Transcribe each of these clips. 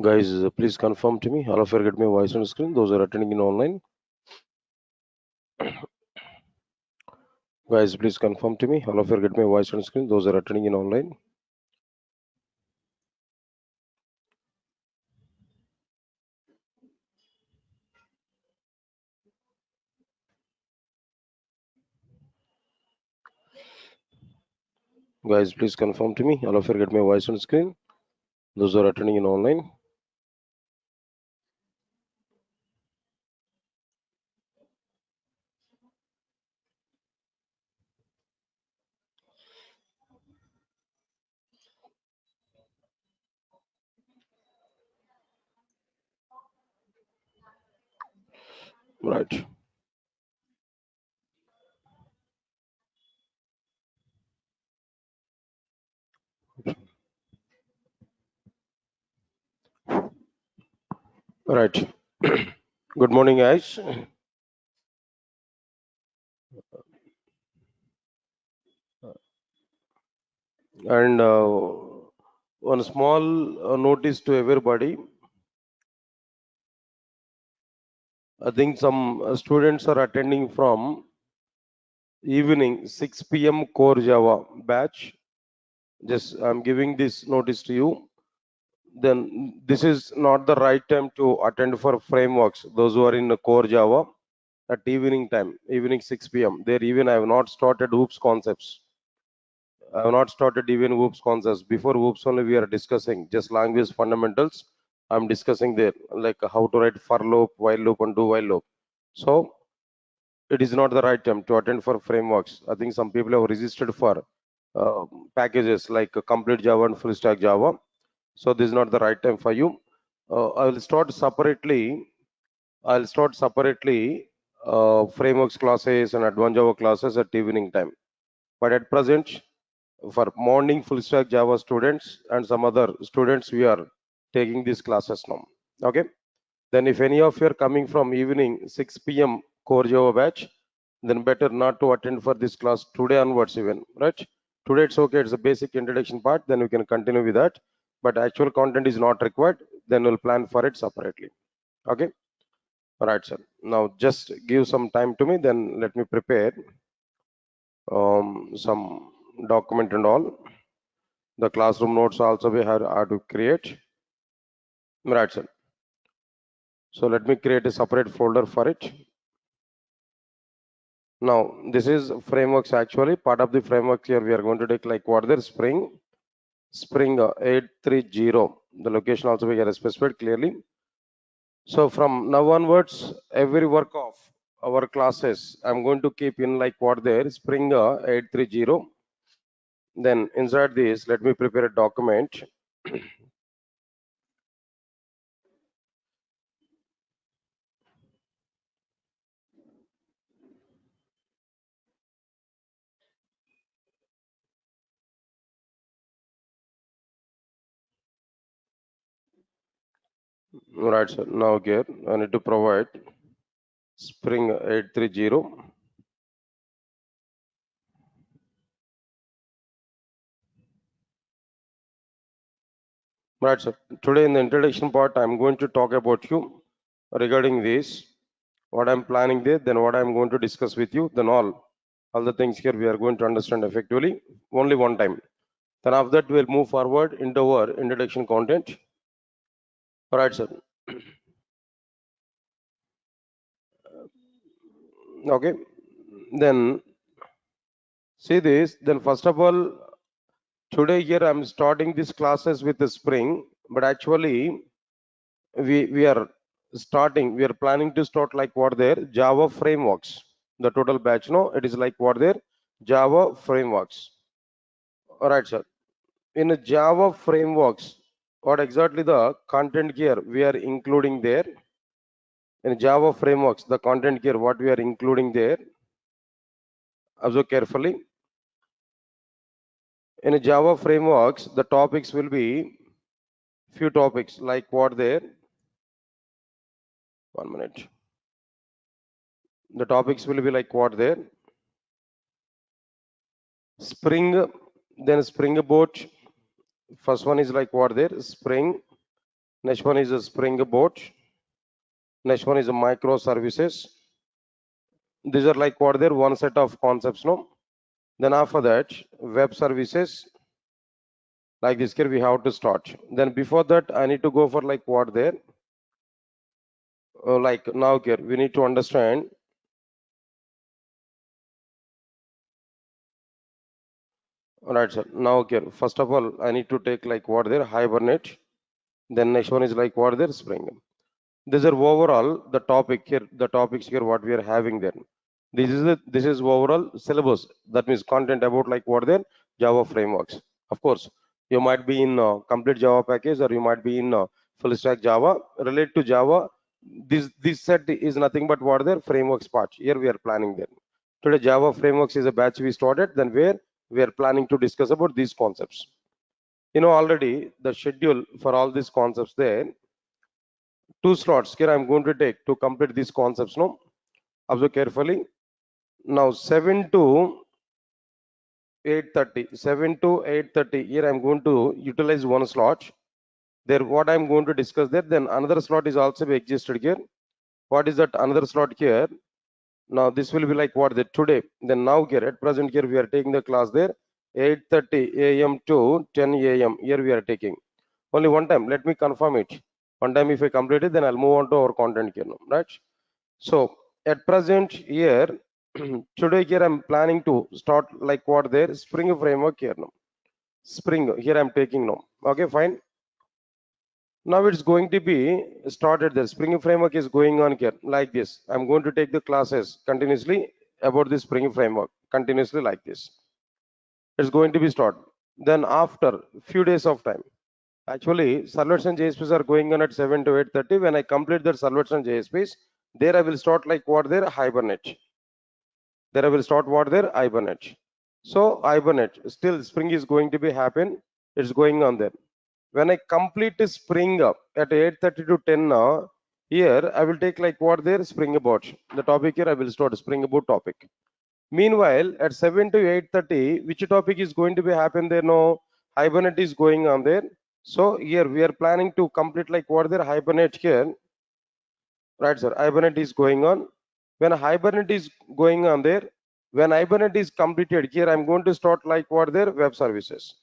Guys, please confirm to me. All of you get my voice on screen. Those are attending in online. Guys, please confirm to me. All of you get my voice on screen. Those are attending in online. Guys, please confirm to me. All of you get my voice on screen. Those are attending in online. Right. Right. Good morning, guys. And one small notice to everybody. I think some students are attending from evening 6 p.m. core Java batch. Just I'm giving this notice to you. Then this is not the right time to attend for frameworks. Those who are in the core Java at evening time, evening 6 p.m. There even I have not started hoops concepts. I have not started even hoops concepts. Before hoops only we are discussing just language fundamentals. I'm discussing there like how to write for loop, while loop, and do while loop. So it is not the right time to attend for frameworks. I think some people have registered for uh, packages like complete Java and full stack Java. So this is not the right time for you. I'll start separately. Frameworks classes and advanced Java classes at evening time. But at present, for morning full stack Java students and some other students, we are taking these classes now. Okay. Then if any of you are coming from evening 6 p.m. core Java batch, then better not to attend for this class today onwards even, right? Today it's okay, it's a basic introduction part, then we can continue with that. But actual content is not required, then we'll plan for it separately. Okay. All right, sir. Now just give some time to me, then let me prepare some document and all. The classroom notes also we have to create. Right, sir. So let me create a separate folder for it. Now this is frameworks actually. Part of the framework here we are going to take like what there Spring 830. The location also we get specified clearly. So from now onwards, every work of our classes, I'm going to keep in like what there Spring 830. Then inside this, let me prepare a document. Right, sir. Now here I need to provide Spring 830. Right, sir. Today in the introduction part, I'm going to talk about you regarding this, what I'm planning there, then what I'm going to discuss with you, then all the things here we are going to understand effectively only one time. Then after that, we'll move forward into our introduction content. All right, sir. Okay. Then see this. Then first of all, today here I'm starting these classes with the Spring, but actually we are we are planning to start like what there Java frameworks. The total batch, no, it is like what there Java frameworks. All right, sir. In a Java frameworks, what exactly the content here we are including there? In Java frameworks, the content here, what we are including there, observe carefully. In Java frameworks, the topics will be few topics like what there. 1 minute. The topics will be like what there. Spring, then Spring Boot. First one is like what there. Spring. Next one is a Spring Boot. Next one is a microservices. These are like what they're one set of concepts, no? Then after that, web services. Like this here we have to start. Then before that, I need to go for like what there. Like now here we need to understand. All right, sir. Now here, first of all, I need to take like what there Hibernate. Then next one is like what there Spring. These are overall the topic here, the topics here what we are having there. This is overall syllabus. That means content about like what there Java frameworks. Of course, you might be in complete Java package or you might be in full stack Java. Relate to Java, this set is nothing but what their frameworks part. Here we are planning there. Today Java frameworks is a batch we started. Then where we are planning to discuss about these concepts. You know already the schedule for all these concepts there. Two slots here I'm going to take to complete these concepts. No, observe carefully. Now 7 to 8:30. 7 to 8:30. Here I'm going to utilize one slot. There, what I'm going to discuss there. Then another slot is also be existed here. What is that another slot here? Now this will be like what the today. Then now here at present here we are taking the class there 8:30 a.m. to 10 a.m. Here we are taking only one time. Let me confirm it. One time if I complete it, then I'll move on to our content here. No, right? So at present here today here I'm planning to start like what there Spring framework here now. Spring here I'm taking now. Okay, fine. Now it's going to be started there. Spring framework is going on here like this. I'm going to take the classes continuously about the Spring framework continuously like this. It's going to be started. Then after few days of time, actually servlets and JSPs are going on at 7 to 8:30. When I complete the servlets and JSPs, there I will start like what there Hibernate. There I will start what there Hibernate. So Hibernate still Spring is going to be happen. It's going on there. When I complete Spring up at 8:30 to 10 now, here I will take like what there Spring Boot. The topic here I will start Spring Boot topic. Meanwhile, at 7 to 8:30, which topic is going to be happen there? No, Hibernate is going on there. So here we are planning to complete like what there Hibernate here, right, sir? Hibernate is going on. When Hibernate is going on there, when Hibernate is completed, here I'm going to start like what there web services.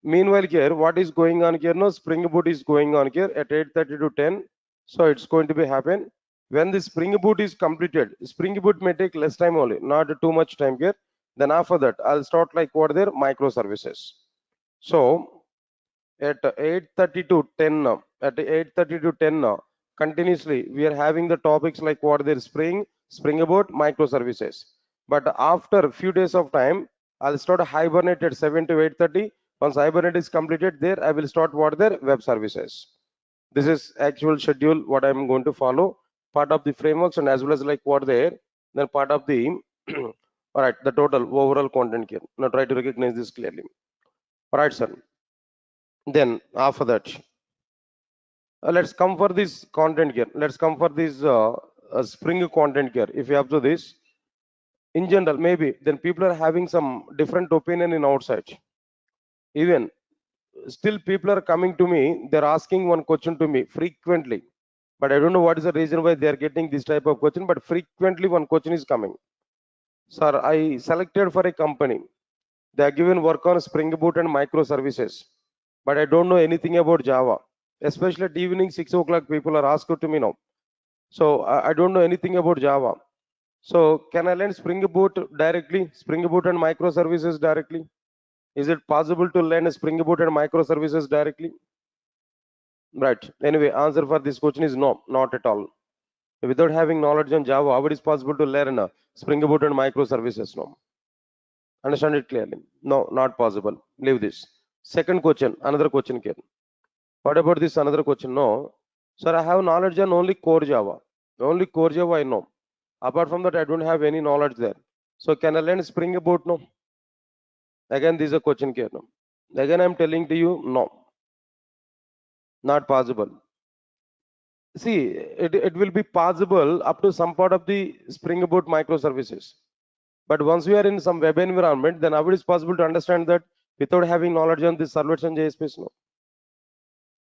Meanwhile, here what is going on here? No, Spring Boot is going on here at 8:30 to 10. So it's going to be happen. When the Spring Boot is completed, Spring Boot may take less time only, not too much time here. Then after that, I'll start like what there microservices. So at 8:30 to 10 now, at 8:30 to 10 now, continuously we are having the topics like what there Spring Boot, microservices. But after a few days of time, I'll start Hibernate at 7 to 8:30. Once Hibernate is completed, there I will start what there web services. This is actual schedule what I'm going to follow. Part of the frameworks and as well as like what there, then part of the all right, the total overall content here. Now try to recognize this clearly. All right, sir. Then after that, let's come for this content here. Let's come for this Spring content here. If you have to this, in general, maybe then people are having some different opinion in outside. Even still people are coming to me, they're asking one question to me frequently, but I don't know what is the reason why they are getting this type of question, but frequently one question is coming. Sir, I selected for a company, they are given work on Spring Boot and microservices, but I don't know anything about Java. Especially at evening 6 o'clock people are asked to me now, so I don't know anything about Java. So can I learn Spring Boot directly, Spring Boot and microservices directly? Is it possible to learn Spring Boot and microservices directly? Right. Anyway, answer for this question is no, not at all. Without having knowledge on Java, how it is possible to learn Spring Boot and microservices? No. Understand it clearly. No, not possible. Leave this. Second question, another question here. What about this another question? No. Sir, I have knowledge on only core Java. Only core Java I know. Apart from that, I don't have any knowledge there. So can I learn Spring Boot? No. Again, this is a question here. No. Again, I'm telling to you, no. Not possible. See, it will be possible up to some part of the Spring Boot microservices. But once we are in some web environment, then how it is possible to understand that without having knowledge on the servlets and JSPs? No.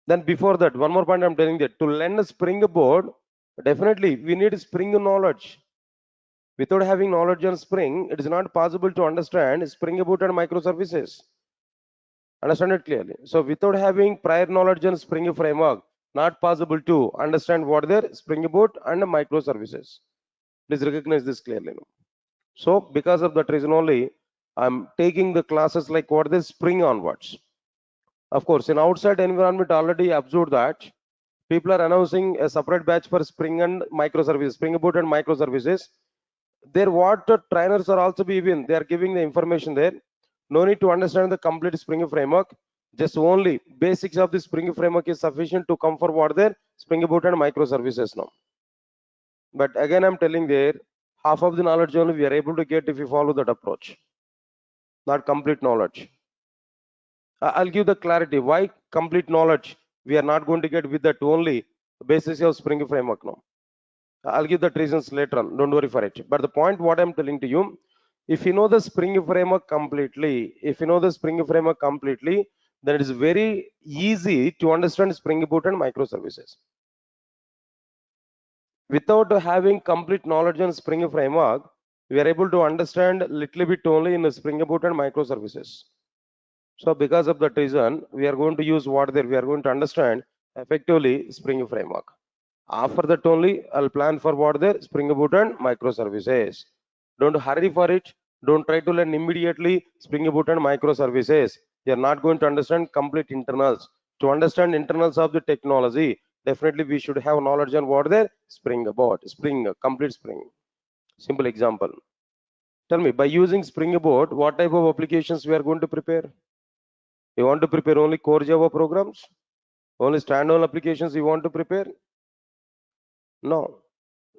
Then before that, one more point I'm telling that to learn a springboard, definitely we need spring knowledge. Without having knowledge on Spring, it is not possible to understand Spring Boot and microservices. Understand it clearly. So without having prior knowledge on Spring framework, not possible to understand what their Spring Boot and microservices. Please recognize this clearly. So because of that reason only, I'm taking the classes like what this Spring onwards. Of course, in outside environment already observed that people are announcing a separate batch for Spring and microservices, Spring Boot and microservices. Their what trainers are also be even they are giving the information there. No need to understand the complete Spring framework. Just only basics of the Spring framework is sufficient to come for what their Spring Boot and microservices now. But again, I'm telling there, half of the knowledge only we are able to get if we follow that approach, not complete knowledge. I'll give the clarity why complete knowledge we are not going to get with that only basis of Spring framework now. I'll give the reasons later on. Don't worry for it. But the point what I'm telling to you, if you know the Spring framework completely, then it is very easy to understand Spring Boot and microservices. Without having complete knowledge on Spring framework, we are able to understand little bit only in the Spring Boot and microservices. So because of that reason, we are going to use what there we are going to understand effectively Spring framework. After that only, I'll plan for what there Spring Boot and microservices. Don't hurry for it. Don't try to learn immediately Spring Boot and microservices. You're not going to understand complete internals. To understand internals of the technology, definitely we should have knowledge on what there Spring Boot, Spring, complete Spring. Simple example. Tell me, by using Spring Boot, what type of applications we are going to prepare? You want to prepare only core Java programs? Only standalone applications you want to prepare? No.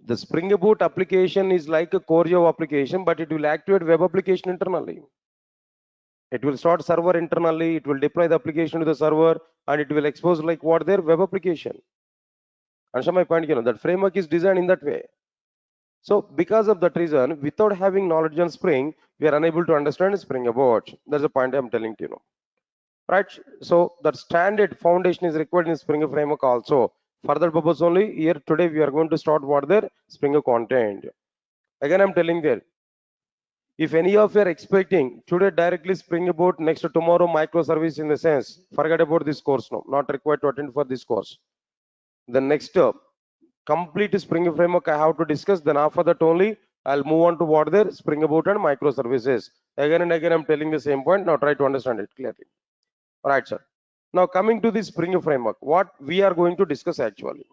The Spring Boot application is like a core Java application, but it will activate web application internally. It will start server internally, it will deploy the application to the server, and it will expose like what their web application. Understand my point? That framework is designed in that way. So because of that reason, without having knowledge on Spring, we are unable to understand Spring Boot. That's the point I'm telling you. Right? So that standard foundation is required in Spring framework also. For that purpose only, here today we are going to start what their Spring content. Again, I'm telling there, if any of you are expecting today directly Spring Boot, next to tomorrow microservice in the sense, forget about this course now, not required to attend for this course. The next complete Spring framework I have to discuss, then after that only I'll move on to what there Spring Boot and microservices. Again and again, I'm telling the same point. Now try to understand it clearly. Right, sir. Now coming to the Spring framework, what we are going to discuss actually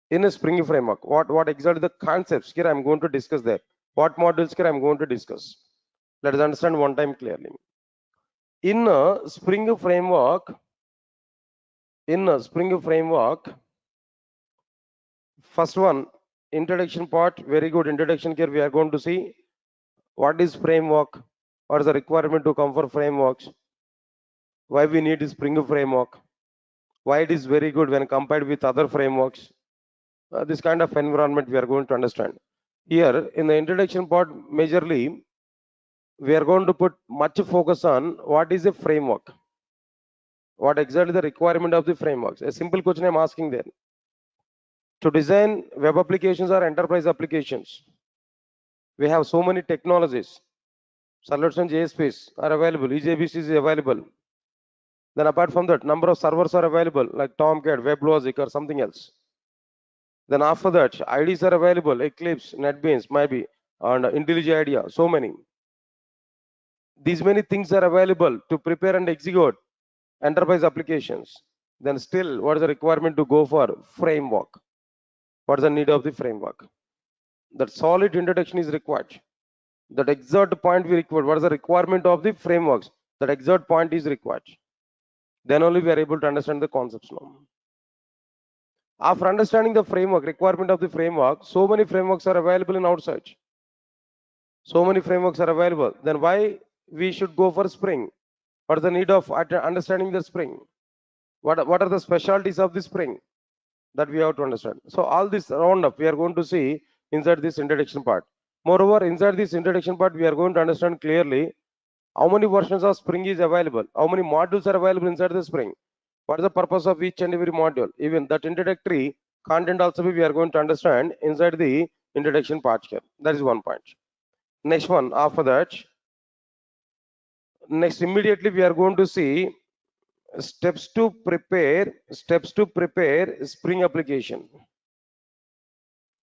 in a Spring framework, what exactly the concepts here I'm going to discuss there. What modules here I'm going to discuss. Let us understand one time clearly. In a Spring framework, first one, introduction part, very good introduction here. We are going to see what is framework, what is the requirement to come for frameworks, why we need Spring framework, why it is very good when compared with other frameworks. This kind of environment we are going to understand. Here in the introduction part, majorly, we are going to put much focus on what is a framework. What exactly the requirement of the frameworks? A simple question I'm asking there. To design web applications or enterprise applications, we have so many technologies. Servlets and JSPs are available. EJBC is available. Then apart from that, number of servers are available, like Tomcat, WebLogic, or something else. Then after that, IDs are available, Eclipse, NetBeans, maybe, and IntelliJ IDEA, so many. These many things are available to prepare and execute enterprise applications. Then still, what is the requirement to go for framework? What is the need of the framework? That solid introduction is required. That exact point we require. What is the requirement of the frameworks? That exact point is required. Then only we are able to understand the concepts now. After understanding the framework, requirement of the framework, so many frameworks are available in outside. So many frameworks are available. Then why we should go for Spring? What is the need of understanding the Spring? What are the specialties of the Spring that we have to understand? So all this roundup we are going to see inside this introduction part. Moreover, inside this introduction part, we are going to understand clearly how many versions of Spring is available, how many modules are available inside the Spring. What is the purpose of each and every module? Even that introductory content also we are going to understand inside the introduction part here. That is one point. Next one, after that, next immediately we are going to see steps to prepare spring application.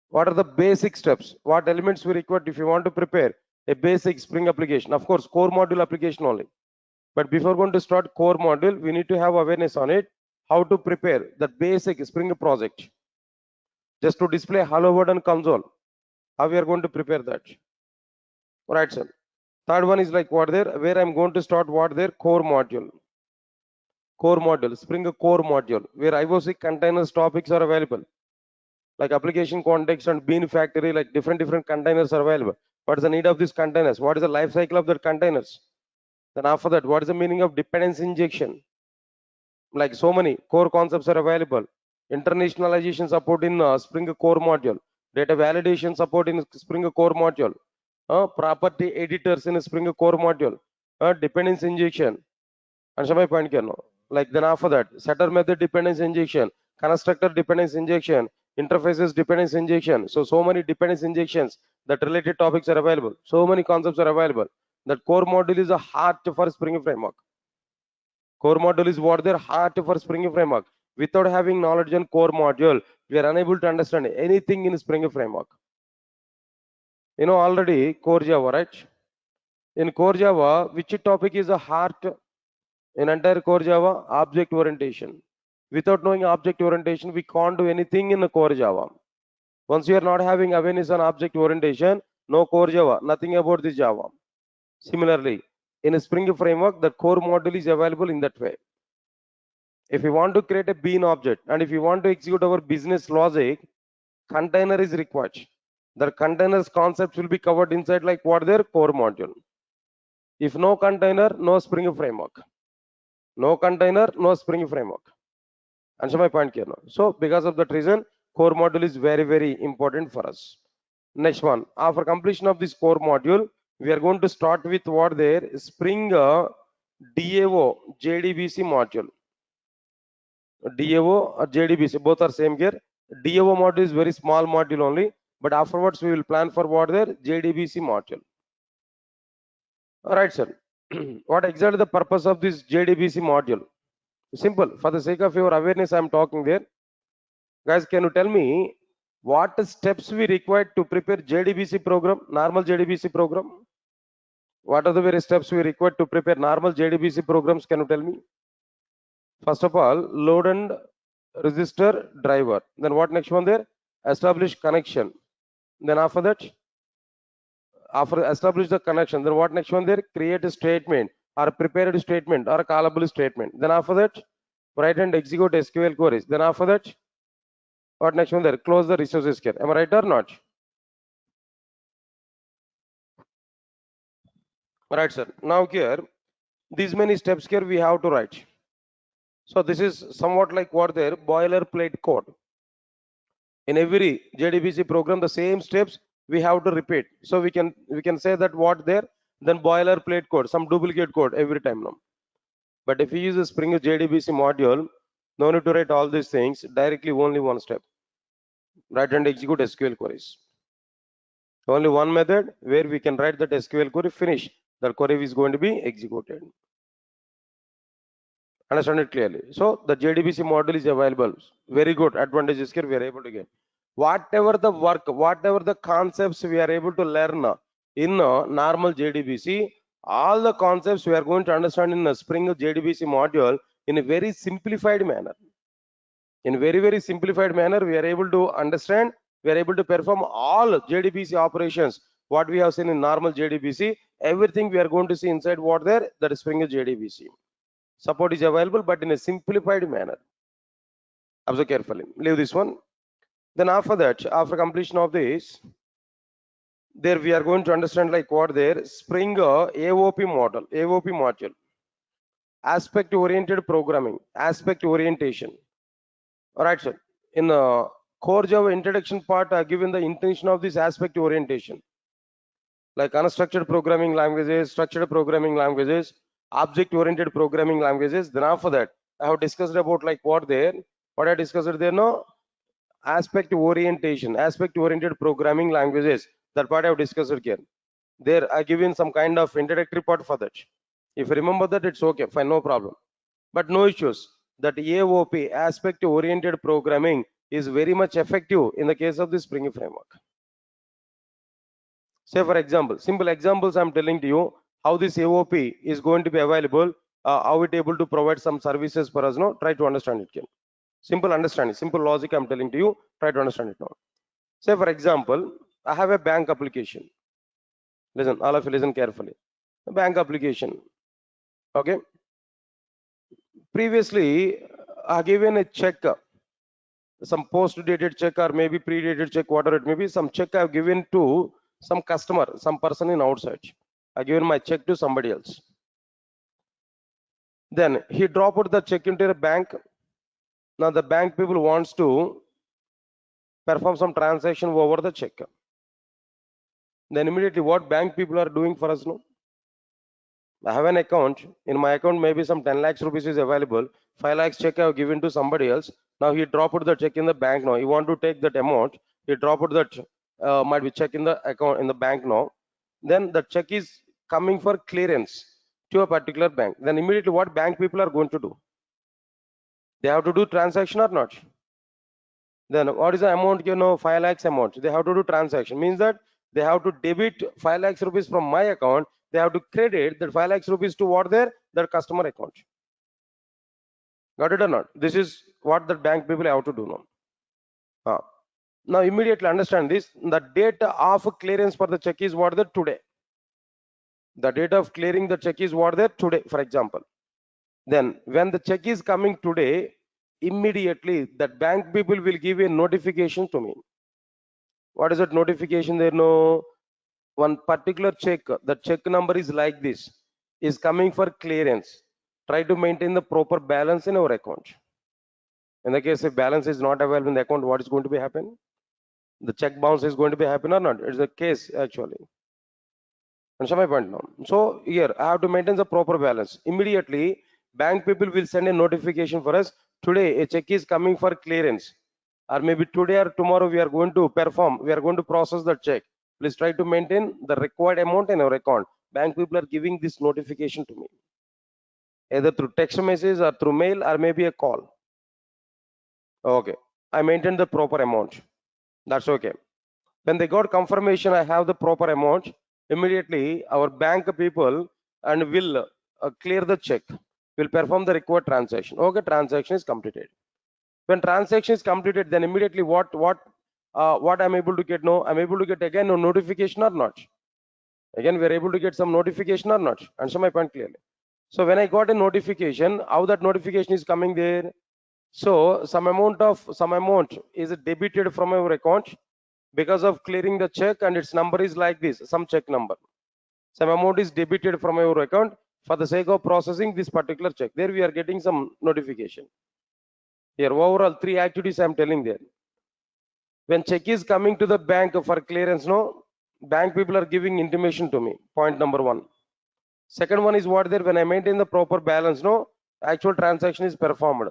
What are the basic steps? What elements we require if you want to prepare a basic spring application? Of course, core module application only. But before going to start core module, we need to have awareness on it, how to prepare the basic Spring project. Just to display hello world and console, how we are going to prepare that. Right, sir. Third one is like what there, where I'm going to start what there, core module. Core module, Spring core module, where IOC containers topics are available. Like application context and bean factory, like different containers are available. What is the need of these containers? What is the life cycle of the containers? Then after that, what is the meaning of dependency injection? Like so many core concepts are available. Internationalization support in Spring core module. Data validation support in Spring core module. Property editors in Spring core module. Dependency injection. And my point here now. Like then after that, setter method dependency injection, constructor dependency injection, interfaces dependency injection. So many dependency injections that related topics are available. So many concepts are available. That core module is a heart for Spring framework. Core module is what their heart for Spring framework. Without having knowledge on core module, we are unable to understand anything in Spring framework. You know already core Java, right? In core Java, which topic is the heart in entire core Java? Object orientation. Without knowing object orientation, we can't do anything in the core Java. Once you are not having awareness on object orientation, no core Java, nothing about this Java. Similarly, in a Spring framework, the core module is available in that way. If you want to create a bean object and if you want to execute our business logic, container is required. The containers concepts will be covered inside like what their core module. If no container, no Spring framework. No container, no Spring framework. Answer my point here now. So because of that reason, core module is very important for us. Next one, after completion of this core module, we are going to start with what there Spring DAO JDBC module. DAO or JDBC, both are same here. DAO module is very small module only, but afterwards we will plan for what there JDBC module. All right, sir. What exactly the purpose of this JDBC module? Simple. For the sake of your awareness, I am talking there. Guys, can you tell me what steps we required to prepare JDBC program, normal JDBC program? What are the various steps we required to prepare normal JDBC programs? Can you tell me? First of all, load and register driver. Then what next one there? Establish connection. Then after that, after establish the connection, then what next one there? Create a statement or prepare a statement or a callable statement. Then after that, write and execute SQL queries. Then after that, what next one there? Close the resources here. Am I right or not? Right, sir. Now here, these many steps here we have to write. So this is somewhat like what there boilerplate code. In every JDBC program, the same steps we have to repeat. So we can say that what there, then boilerplate code, some duplicate code every time now. But if you use a Spring JDBC module, no need to write all these things, directly only one step. Write and execute SQL queries. Only one method where we can write that SQL query, finish. The query is going to be executed. Understand it clearly. So the JDBC module is available. Very good advantages here we are able to get. Whatever the work, whatever the concepts we are able to learn in normal JDBC, all the concepts we are going to understand in a Spring JDBC module in a very simplified manner. In very simplified manner, we are able to understand, we are able to perform all JDBC operations. What we have seen in normal JDBC, everything we are going to see inside what there, that is Spring JDBC. Support is available, but in a simplified manner. Observe carefully. Leave this one. Then after that, after completion of this, there we are going to understand like what there Spring AOP model, AOP module, aspect oriented programming, aspect orientation. All right, sir. In the core Java introduction part, I given the intention of this aspect orientation, like unstructured programming languages, structured programming languages, object oriented programming languages. Then after that, I have discussed about like what I discussed there, no, aspect oriented programming languages. That part I have discussed here. There I given some kind of introductory part for that. If you remember that, it's okay, fine, no problem. But no issues. That AOP, aspect oriented programming, is very much effective in the case of the Spring framework. Say for example, simple examples I'm telling to you how this AOP is going to be available, how it able to provide some services for us. No, try to understand it. Simple understanding, simple logic I'm telling to you. Try to understand it now. Say for example, I have a bank application. Listen, all of you listen carefully. A bank application. Okay. Previously, I given a check, some post-dated check or maybe pre-dated check, whatever it may be, some check I've given to some customer, some person in outside. I given my check to somebody else. Then he dropped the check into a bank. Now the bank people wants to perform some transaction over the check. Then immediately what bank people are doing for us now? I have an account. In my account, maybe some 10 lakhs rupees is available. 5 lakhs check I have given to somebody else. Now he dropped the check in the bank now. He want to take that amount. He dropped that might be check in the account in the bank now. Then the check is coming for clearance to a particular bank. Then immediately what bank people are going to do? They have to do transaction or not? Then what is the amount? 5 lakhs amount. They have to do transaction. Means that they have to debit 5 lakhs rupees from my account. They have to credit that 5 lakhs rupees to what their customer account. Got it or not? This is what the bank people have to do now. Now immediately understand this. The date of clearance for the check is what today. The date of clearing the check is what today, for example. Then when the check is coming today, immediately that bank people will give a notification to me. What is that notification? There no one particular check, the check number is like this, is coming for clearance. Try to maintain the proper balance in our account. In the case if balance is not available in the account, what is going to be happen? The check bounce is going to be happen or not? It's the case actually. Understand my point now? So here I have to maintain the proper balance. Immediately bank people will send a notification for us. Today a check is coming for clearance, or maybe today or tomorrow we are going to process the check. Please try to maintain the required amount in our account. Bank people are giving this notification to me, either through text message or through mail or maybe a call. Okay, I maintain the proper amount. That's okay. When they got confirmation I have the proper amount, immediately our bank people and will clear the check, will perform the required transaction. Okay, transaction is completed. When transaction is completed, then immediately what I'm able to get? No, I'm able to get again no notification or not? Again, we are able to get some notification or not? Answer my point clearly. So when I got a notification, how that notification is coming there? So some amount is debited from our account because of clearing the check, and its number is like this, some check number. Some amount is debited from our account for the sake of processing this particular check. There we are getting some notification. Here overall 3 activities I am telling there. When check is coming to the bank for clearance, no, bank people are giving intimation to me. Point number 1. Second one is what there, when I maintain the proper balance, no, actual transaction is performed.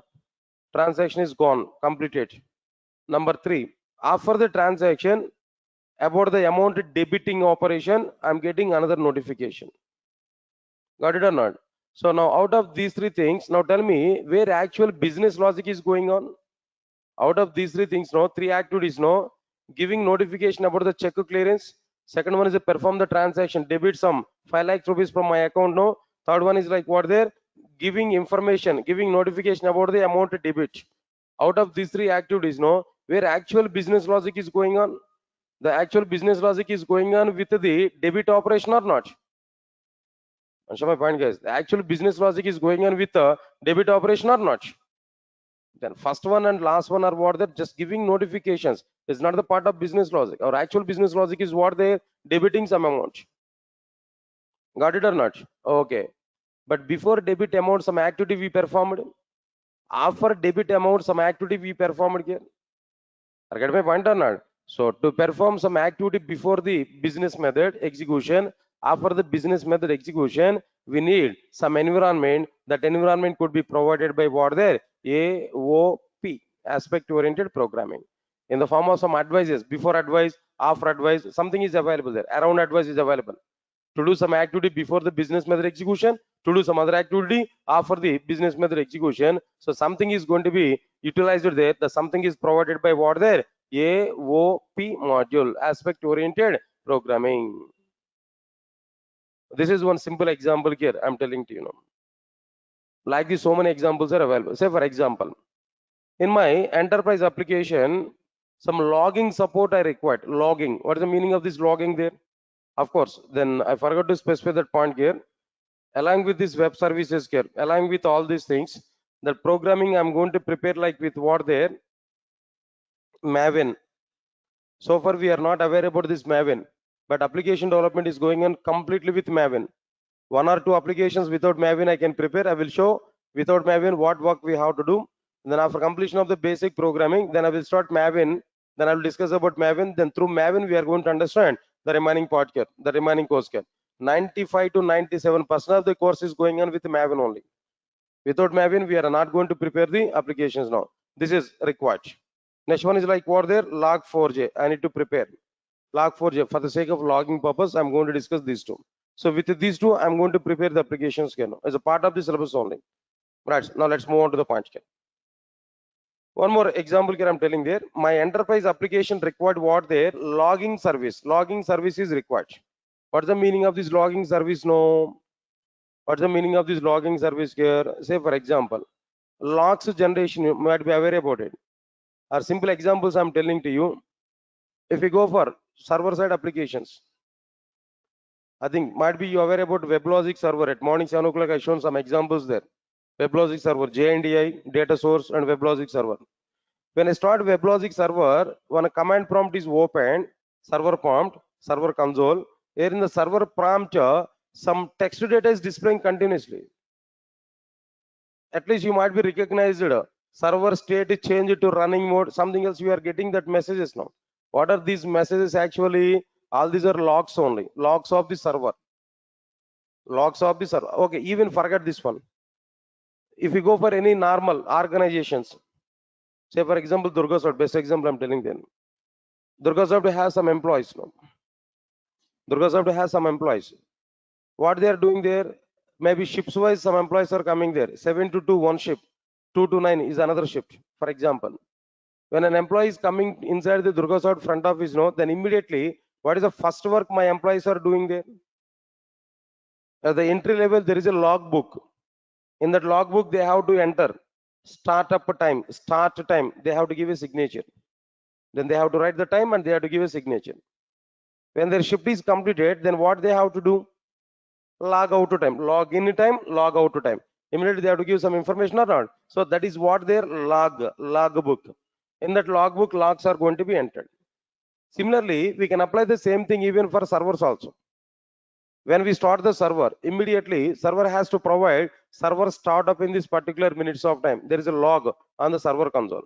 Transaction is gone, completed. Number 3, after the transaction, about the amount debiting operation, I'm getting another notification. Got it or not? So now out of these 3 things, now tell me where actual business logic is going on. Out of these 3 things, no, 3 activities, no, giving notification about the check clearance. Second one is to perform the transaction, debit some 5 lakhs rupees from my account, no. Third one is like what there, giving information, giving notification about the amount debit. Out of these 3 activities, no, where actual business logic is going on. The actual business logic is going on with the debit operation or not? Understand my point, guys? The actual business logic is going on with the debit operation or not? Then first one and last one are what they're just giving notifications. It's not the part of business logic. Our actual business logic is what they're debiting some amount. Got it or not? Okay. But before debit amount, some activity we performed. After debit amount, some activity we performed here. I get my point or not? So to perform some activity before the business method execution, after the business method execution, we need some environment. That environment could be provided by what there? AOP, aspect oriented programming, in the form of some advices, before advice, after advice, something is available there, around advice is available to do some activity before the business method execution, to do some other activity after the business method execution. So something is going to be utilized there. The something is provided by what there? AOP module, aspect oriented programming. This is one simple example here I'm telling to you now. Like this, so many examples are available. Say for example, in my enterprise application, some logging support I required. Logging. What is the meaning of this logging there? Of course, then I forgot to specify that point here. Along with this web services here, along with all these things, the programming I'm going to prepare like with what there? Maven. So far we are not aware about this Maven, but application development is going on completely with Maven. One or two applications without Maven I can prepare. I will show without Maven what work we have to do. Then after completion of the basic programming, then I will start Maven. Then I will discuss about Maven. Then through Maven we are going to understand the remaining part here, the remaining course here. 95 to 97% of the course is going on with Maven only. Without Maven, we are not going to prepare the applications now. This is required. Next one is like what there? Log4j. I need to prepare Log4j. For the sake of logging purpose, I'm going to discuss these two. So with these two, I'm going to prepare the applications here now, as a part of the syllabus only. Right. Now let's move on to the point here. One more example here I'm telling there. My enterprise application required what there? Logging service. Logging service is required. What's the meaning of this logging service? No. What's the meaning of this logging service here? Say for example, logs generation, you might be aware about it. Are simple examples I'm telling to you. If you go for server side applications, I think might be you aware about WebLogic server. At morning 7 o'clock I shown some examples there. WebLogic server, JNDI, data source and WebLogic server. When I start WebLogic server, when a command prompt is opened, server prompt, server console, here in the server prompt, some text data is displaying continuously. At least you might be recognized. Server state is changed to running mode, something else, you are getting that messages now. What are these messages actually? All these are logs only, logs of the server. Logs of the server. Okay, even forget this one. If you go for any normal organizations, say for example, Durga Soft, best example I'm telling them. Durga Soft has some employees now. Durga Soft has some employees. What they are doing there? Maybe shifts wise, some employees are coming there. 7 to 2, one shift. 2 to 9 is another shift. For example, when an employee is coming inside the Durga Soft front office, no, then immediately, what is the first work my employees are doing there? At the entry level, there is a log book. In that log book, they have to enter startup time, start time. They have to give a signature. Then they have to write the time and they have to give a signature. When their shift is completed, then what they have to do? Log out to time, log in time, log out to time. Immediately they have to give some information or not. So that is what their log book. In that log book, logs are going to be entered. Similarly, we can apply the same thing even for servers also. When we start the server, immediately server has to provide server startup in this particular minutes of time. There is a log on the server console.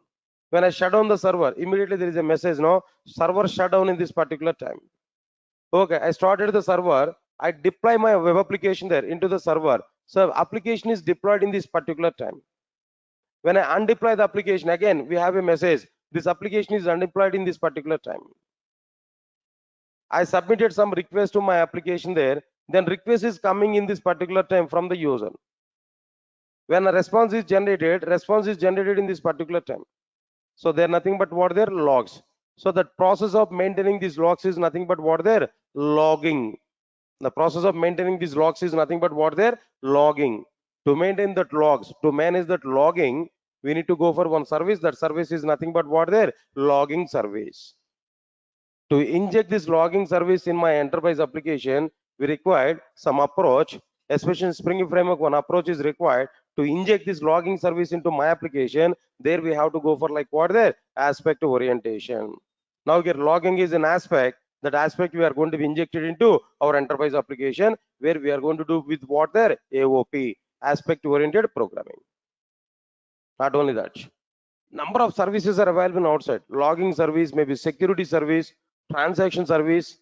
When I shut down the server, immediately there is a message, no, server shut down in this particular time. Okay, I started the server. I deploy my web application there into the server. So application is deployed in this particular time. When I undeploy the application, again, we have a message. This application is undeployed in this particular time. I submitted some request to my application there. Then request is coming in this particular time from the user. When a response is generated in this particular time. So they're nothing but what they're logs. So the process of maintaining these logs is nothing but what they're logging. The process of maintaining these logs is nothing but what they're logging. To maintain that logs, to manage that logging, we need to go for one service. That service is nothing but what they're logging service. To inject this logging service in my enterprise application, we required some approach, especially in Spring Framework, one approach is required to inject this logging service into my application. There we have to go for like what there? Aspect orientation. Now here logging is an aspect. That aspect we are going to be injected into our enterprise application, where we are going to do with what there? AOP, aspect oriented programming. Not only that, number of services are available outside. Logging service, maybe security service, transaction service,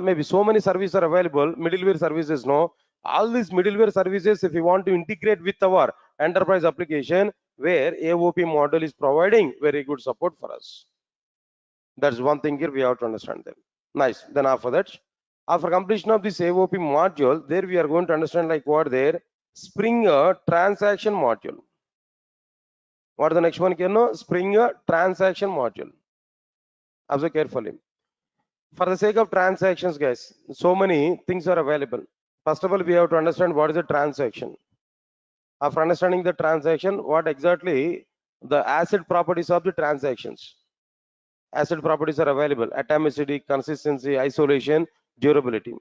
maybe so many services are available. Middleware services, no. All these middleware services, if you want to integrate with our enterprise application, where AOP model is providing very good support for us. That's one thing here we have to understand them. Nice. Then after that, after completion of this AOP module, there we are going to understand like what there Springer transaction module. What are the next one? Springer transaction module. Observe carefully. For the sake of transactions, guys, so many things are available. First of all, we have to understand what is a transaction. After understanding the transaction, what exactly the asset properties of the transactions. Asset properties are available: atomicity, consistency, isolation, durability.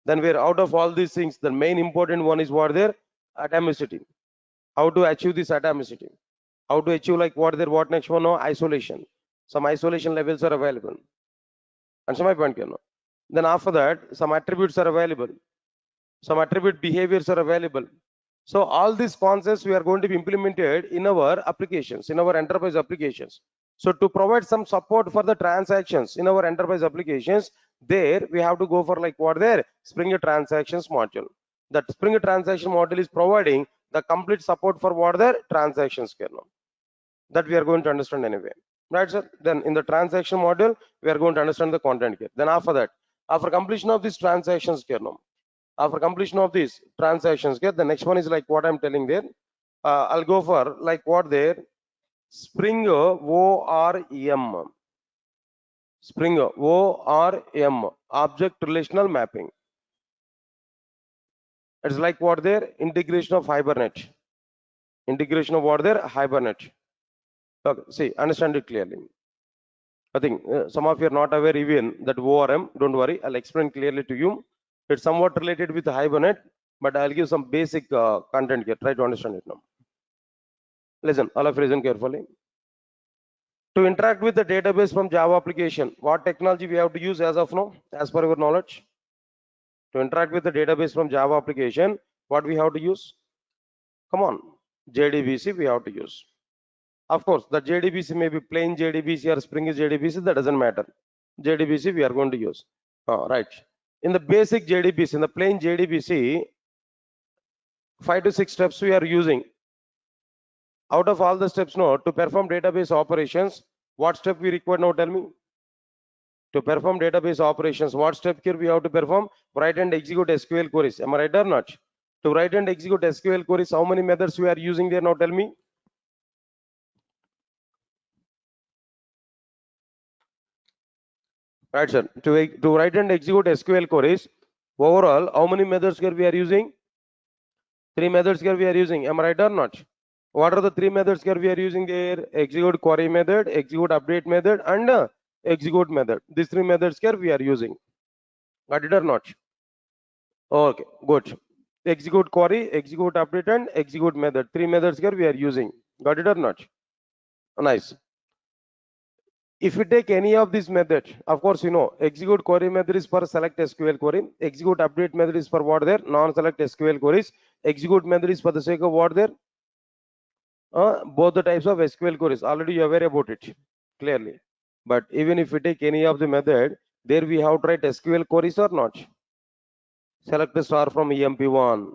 Then we're out of all these things, the main important one is what there? Atomicity. How to achieve this atomicity? How to achieve like what there? What next one? No, isolation. Some isolation levels are available. Answer my point, then after that, some attributes are available. Some attribute behaviors are available. So all these concepts we are going to be implemented in our applications, in our enterprise applications. So to provide some support for the transactions in our enterprise applications, there we have to go for like what there? Springer transactions module. That Springer transaction module is providing the complete support for what there? Transactions kernel. That we are going to understand anyway. Right, sir? Then in the transaction module, we are going to understand the content here. Then after that, after completion of these transactions kernel, after completion of these transactions, the next one is like what I'm telling there. I'll go for like what there? Springer ORM. Springer ORM, object relational mapping. It's like what there? Integration of Hibernate. Integration of what there? Hibernate. Okay, see, understand it clearly. I think some of you are not aware even that ORM. Don't worry, I'll explain clearly to you. It's somewhat related with Hibernate, but I'll give some basic content here. Try to understand it now. Listen, all of you listen carefully. To interact with the database from Java application, what technology we have to use as of now, as per your knowledge? To interact with the database from Java application, what we have to use? Come on, JDBC we have to use. Of course, the JDBC may be plain JDBC or Spring JDBC, that doesn't matter. JDBC we are going to use. Right. In the basic JDBC, in the plain JDBC, 5 to 6 steps we are using. Out of all the steps now, to perform database operations, what step we require now? Tell me. To perform database operations, what step here we have to perform? Write and execute SQL queries. Am I right or not? To write and execute SQL queries, how many methods we are using there now? Tell me. Right, sir. To write and execute SQL queries, overall, how many methods here we are using? 3 methods here we are using. Am I right or not? What are the 3 methods here we are using there? Execute query method, execute update method, and execute method. These 3 methods here we are using. Got it or not? Okay, good. Execute query, execute update, and execute method. 3 methods here we are using. Got it or not? Nice. If you take any of these methods, of course, you know, execute query method is for select SQL query. Execute update method is for what there? Non-select SQL queries. Execute method is for the sake of what there? Both the types of SQL queries. Already you are aware about it clearly. But even if we take any of the method, there we have to write SQL queries or not? Select the star from EMP1.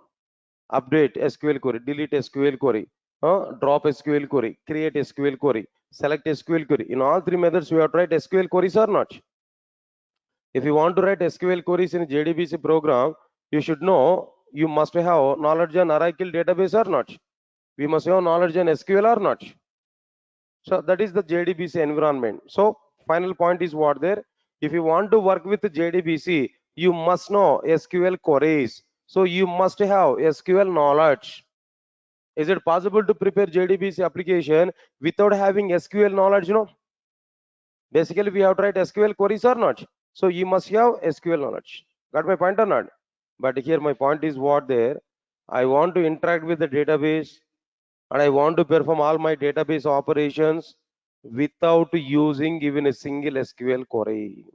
Update SQL query. Delete SQL query. Drop SQL query. Create SQL query. Select SQL query. In all 3 methods, we have to write SQL queries or not? If you want to write SQL queries in a JDBC program, you should know you must have knowledge on Oracle database or not? We must have knowledge on SQL or not? So that is the JDBC environment. So final point is what there? If you want to work with the JDBC, you must know SQL queries. So you must have SQL knowledge. Is it possible to prepare JDBC application without having SQL knowledge? No. Basically, we have to write SQL queries or not. So you must have SQL knowledge. Got my point or not? But here my point is what there? I want to interact with the database and I want to perform all my database operations without using even a single SQL query.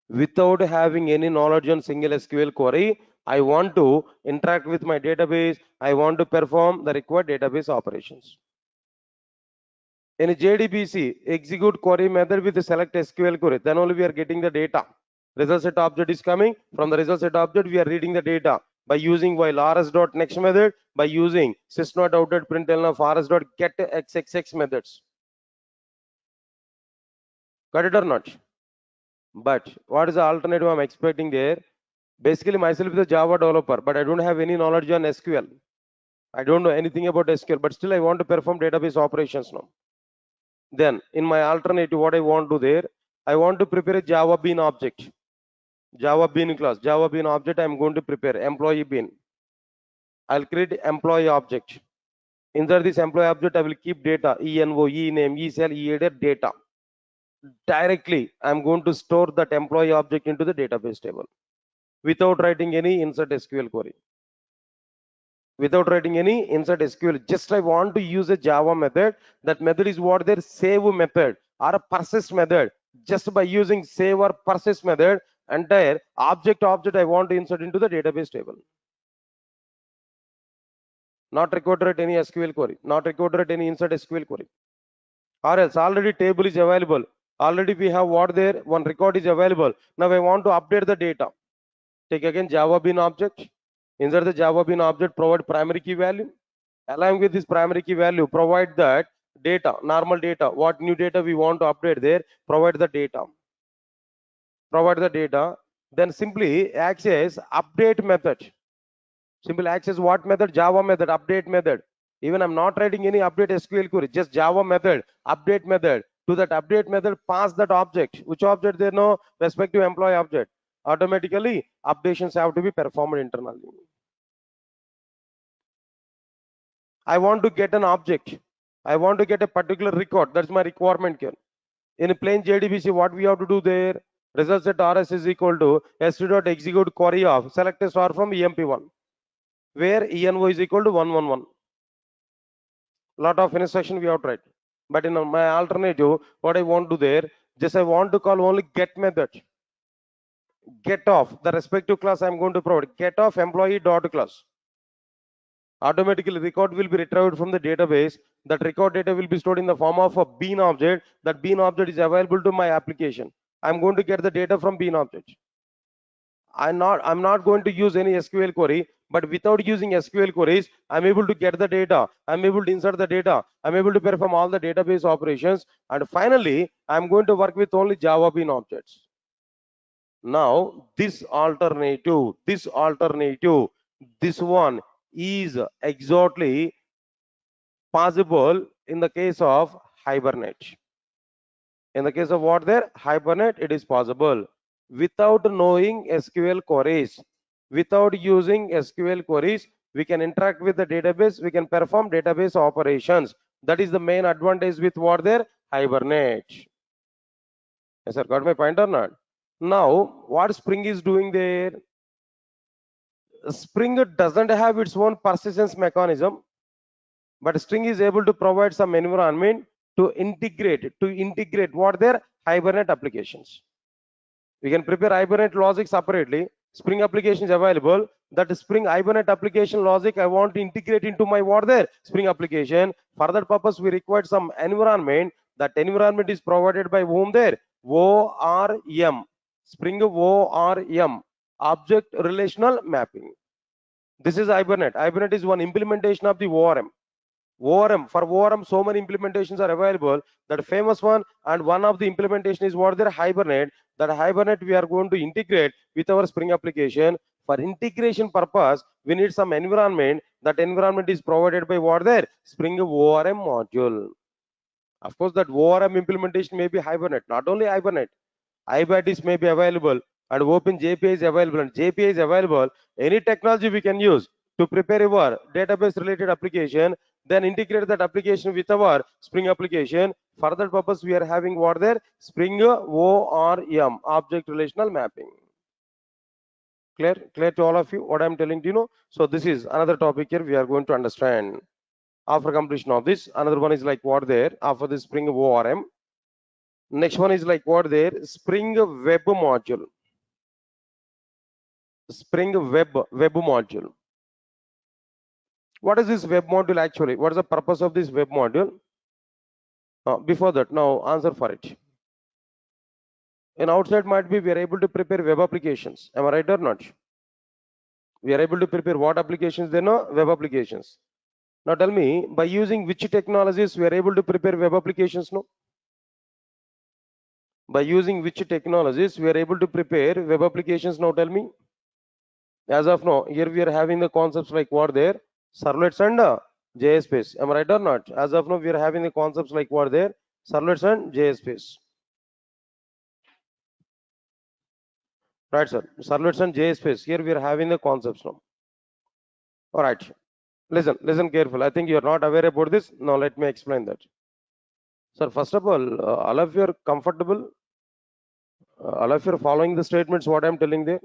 Without having any knowledge on single SQL query, I want to interact with my database. I want to perform the required database operations. In a JDBC, execute query method with the select SQL query, then only we are getting the data. Result set object is coming. From the result set object, we are reading the data by using while rs dot next method, by using sys not out dot println of rs dot get xxx methods. Got it or not? But what is the alternative I'm expecting there? Basically, myself is a Java developer, but I don't have any knowledge on SQL. I don't know anything about SQL, but still I want to perform database operations now. Then in my alternative, what I want to do there, I want to prepare a Java bean object. Java bean class, Java bean object, I'm going to prepare employee bean. I'll create employee object. Inside this employee object, I will keep data, ENO, ENAME, ECL, EADER data. Directly, I'm going to store that employee object into the database table without writing any insert SQL query. Without writing any insert SQL, just I want to use a Java method. That method is what their save method or a persist method. Just by using save or persist method, entire object I want to insert into the database table. Not required to write any SQL query, not required to write any insert SQL query. Or else already table is available. Already we have what there, one record is available. Now I want to update the data. Take again Java bean object. Insert the Java bean object, provide primary key value. Along with this primary key value, provide that data, normal data. What new data we want to update there, provide the data. Provide the data. Then simply access update method. Simple access what method? Java method, update method. Even I'm not writing any update SQL query, just Java method, update method. To that update method, pass that object. Which object there? No, respective employee object. Automatically, updations have to be performed internally. I want to get an object. I want to get a particular record. That's my requirement here. In a plain JDBC, what we have to do there? Result set rs is equal to s2.execute query of select a star from emp1, where eno is equal to 111. Lot of instruction we have tried. But in my alternative, what I want to do there, just I want to call only get method. Get off the respective class I'm going to provide. Get off employee dot class. Automatically record will be retrieved from the database. That record data will be stored in the form of a bean object. That bean object is available to my application. I'm going to get the data from bean object. I'm not going to use any SQL query, but without using SQL queries, I'm able to get the data. I'm able to insert the data. I'm able to perform all the database operations. And finally, I'm going to work with only Java bean objects. Now, this alternative, this one is exactly possible in the case of Hibernate. In the case of what there? Hibernate, it is possible. Without knowing SQL queries, without using SQL queries, we can interact with the database, we can perform database operations. That is the main advantage with what there? Hibernate. Yes, sir, got my point or not? Now, what Spring is doing there? Spring doesn't have its own persistence mechanism, but Spring is able to provide some environment to integrate what their Hibernate applications. We can prepare Hibernate logic separately. Spring application is available. That Spring Hibernate application logic I want to integrate into my what there Spring application. For that purpose, we require some environment. That environment is provided by whom there? ORM. Spring ORM. Object Relational Mapping. This is Hibernate. Hibernate is one implementation of the ORM. For ORM, so many implementations are available. That famous one and one of the implementation is what their Hibernate. That Hibernate we are going to integrate with our Spring application. For integration purpose, we need some environment. That environment is provided by what their Spring ORM module. Of course, that ORM implementation may be Hibernate, not only Hibernate. IBATIS may be available and OpenJPA is available and JPA is available. Any technology we can use to prepare your database related application, then integrate that application with our Spring application. For that purpose, we are having what there? Spring ORM, Object Relational Mapping. Clear to all of you what I'm telling to you know? So this is another topic here we are going to understand. After completion of this, another one is like what there? After the Spring ORM. Next one is like what there? Spring Web module. Spring web module. What is this web module actually? What is the purpose of this web module? Before that, now answer for it. In outside might be we are able to prepare web applications. Am I right or not? We are able to prepare what applications? They know web applications. Now tell me, by using which technologies we are able to prepare web applications? No. By using which technologies we are able to prepare web applications? Now tell me. As of now, here we are having the concepts like what there, servlets and JS space. Am I right or not? As of now, we are having the concepts like what there, servlets and JS space. Right, sir. Servlets and JS space. Here we are having the concepts now. All right. Listen careful. I think you are not aware about this. Now let me explain that. Sir, first of all of you are comfortable. All of you are following the statements what I am telling there.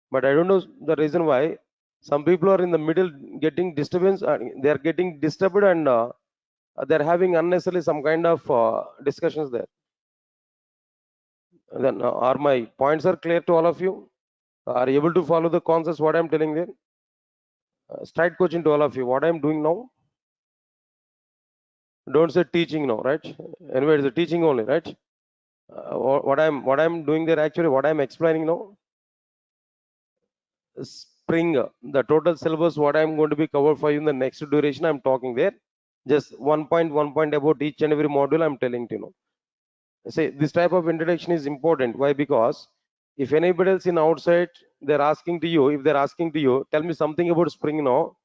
But I don't know the reason why some people are in the middle getting disturbance. They are getting disturbed and they're having unnecessarily some kind of discussions there. Then are my points are clear to all of you? Are you able to follow the concepts what I'm telling there? Straight coaching to all of you. What I'm doing now? Don't say teaching now, right? Anyway, it's a teaching only, right? What I'm doing there actually, what I'm explaining now, spring the total syllabus what I'm going to be covered for you in the next duration. I'm talking there. Just 1 point about each and every module. I'm telling to you know. Say this type of introduction is important. Why? Because if anybody else in outside they're asking to you, if they're asking to you, tell me something about Spring now,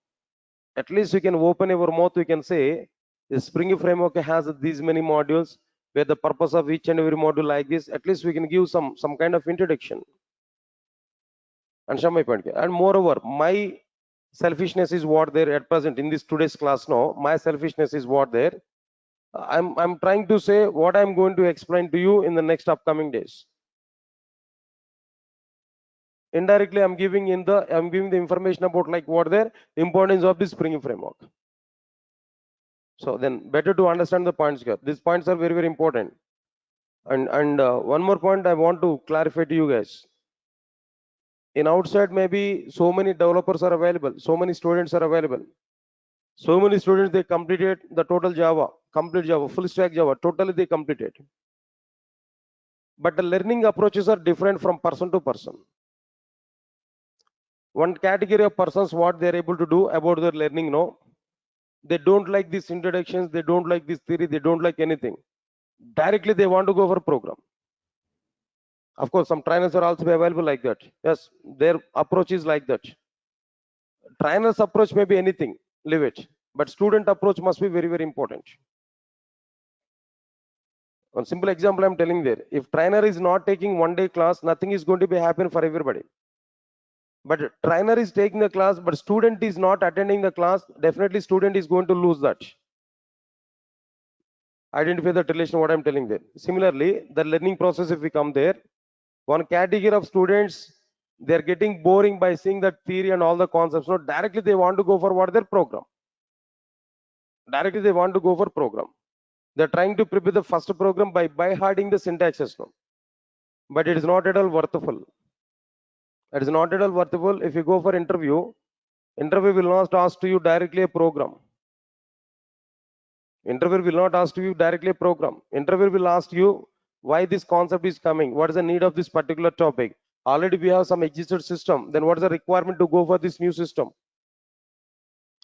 at least you can open your mouth, you can say the Spring framework has these many modules where the purpose of each and every module like this, at least we can give some kind of introduction. Understand my point? And moreover, my selfishness is what there at present in this today's class now. My selfishness is what there. I'm trying to say what I'm going to explain to you in the next upcoming days. Indirectly I'm giving the information about like what the importance of this Spring framework. So then better to understand the points here. These points are very important. And one more point I want to clarify to you guys. In outside maybe so many developers are available, so many students are available, so many students they completed the total Java, complete Java, full stack Java, totally they completed. But the learning approaches are different from person to person. One category of persons what they're able to do about their learning, no, they don't like these introductions, they don't like this theory, they don't like anything. Directly they want to go for a program. Of course, some trainers are also available like that. Yes, their approach is like that. Trainer's approach may be anything, leave it. But student approach must be very important. One simple example I'm telling there. If trainer is not taking 1 day class, nothing is going to be happen for everybody. But trainer is taking the class, but student is not attending the class, definitely student is going to lose that. Identify that relation what I'm telling there. Similarly, the learning process if we come there, one category of students they're getting boring by seeing that theory and all the concepts. No, directly they want to go for what their program. Directly they want to go for program. They're trying to prepare the first program by harding the syntaxes. No, but it is not at all worthwhile. It is not at all worthwhile. If you go for interview will not ask to you directly a program. Interview will not ask you directly a program. Interview will ask you why this concept is coming. What is the need of this particular topic? Already we have some existed system. Then what is the requirement to go for this new system?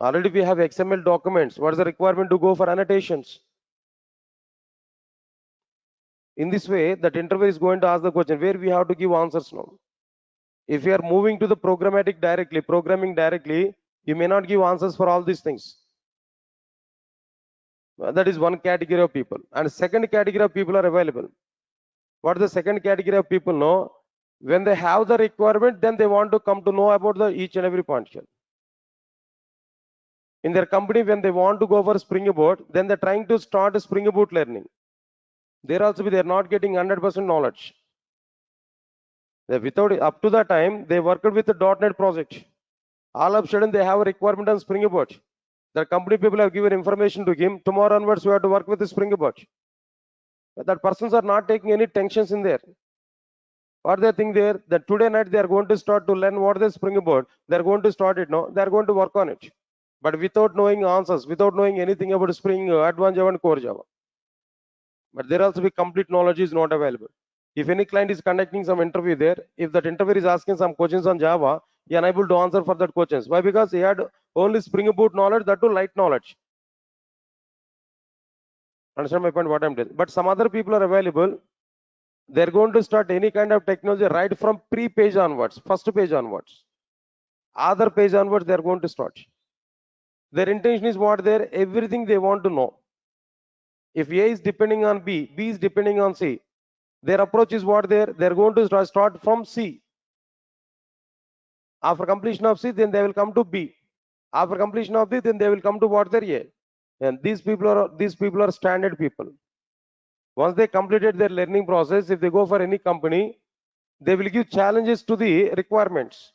Already we have XML documents. What is the requirement to go for annotations? In this way, that interview is going to ask the question where we have to give answers now. If you are moving to the programming directly, you may not give answers for all these things. That is one category of people. And second category of people are available. What the second category of people know? When they have the requirement, then they want to come to know about the each and every point here. In their company, when they want to go for Spring Boot, then they're trying to start a Spring Boot learning. They're not getting 100% knowledge. Without up to that time, they worked with the .NET project. All of a sudden, they have a requirement on Spring Boot. The company people have given information to him. Tomorrow onwards, we have to work with the Spring Boot. That persons are not taking any tensions in there. What they think there that today night they are going to start to learn what the Spring Boot. They are going to start it now. They are going to work on it. But without knowing answers, without knowing anything about Spring, Advanced Java and Core Java. But there also be complete knowledge is not available. If any client is conducting some interview there, if that interviewer is asking some questions on Java, he unable to answer for that questions. Why? Because he had only Spring Boot knowledge, that too light knowledge. Understand my point? What I'm telling. But some other people are available. They're going to start any kind of technology right from pre-page onwards, first page onwards, other page onwards. They're going to start. Their intention is what? There, everything they want to know. If A is depending on B, B is depending on C. Their approach is what? There, they're going to start from C. After completion of C, then they will come to B. After completion of B, then they will come to what? There A. And these people are standard people. Once they completed their learning process, if they go for any company, they will give challenges to the requirements.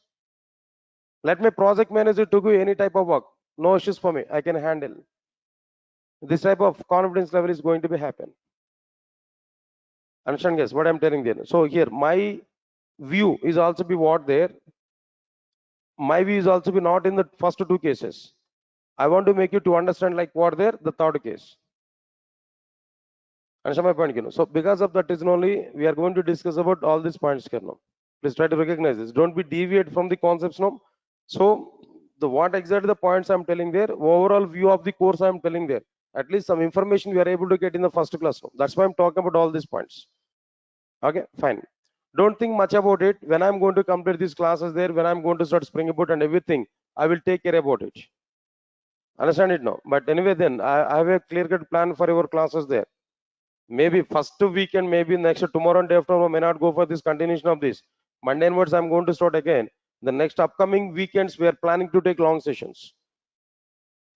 Let my project manager to give any type of work. No issues for me. I can handle. This type of confidence level is going to be happen. Understand, guys, what I'm telling there? So here, my view is also be what there. My view is also be not in the first two cases. I want to make you to understand like what there, the third case. Understand my point, you know? So because of that reason only, we are going to discuss about all these points here now. Please try to recognize this. Don't be deviate from the concepts now. So the what exactly the points I'm telling there, overall view of the course I'm telling there. At least some information we are able to get in the first class now. That's why I'm talking about all these points. Okay, fine. Don't think much about it. When I'm going to complete these classes there, when I'm going to start Spring Boot and everything, I will take care about it. Understand it now. But anyway, then I have a clear-cut plan for your classes there. Maybe first weekend, maybe next tomorrow and day after, I may not go for this continuation of this. Monday onwards, I'm going to start again. The next upcoming weekends, we are planning to take long sessions.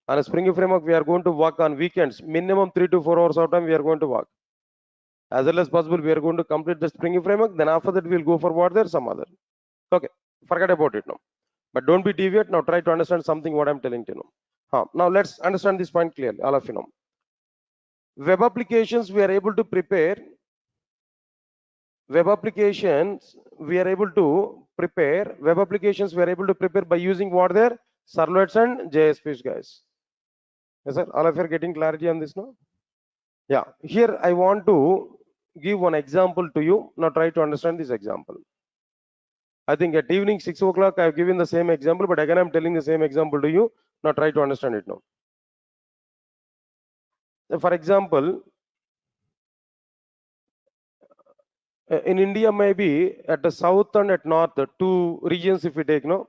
On a Spring framework, we are going to work on weekends, minimum 3 to 4 hours of time. We are going to work as early as possible. We are going to complete the Spring framework. Then after that, we'll go for what there some other. Okay, forget about it now. But don't be deviate now. Try to understand something what I'm telling you now. Now let's understand this point clearly, all of you know. Web applications we are able to prepare. Web applications we are able to prepare. Web applications we are able to prepare by using what there servlets and JSPs, guys. Yes, sir. All of you are getting clarity on this now. Yeah. Here I want to give one example to you. Now try to understand this example. I think at evening 6 o'clock I have given the same example, but again I'm telling the same example to you. Now try to understand it now. For example, in India maybe at the south and at north, the two regions if we take, no,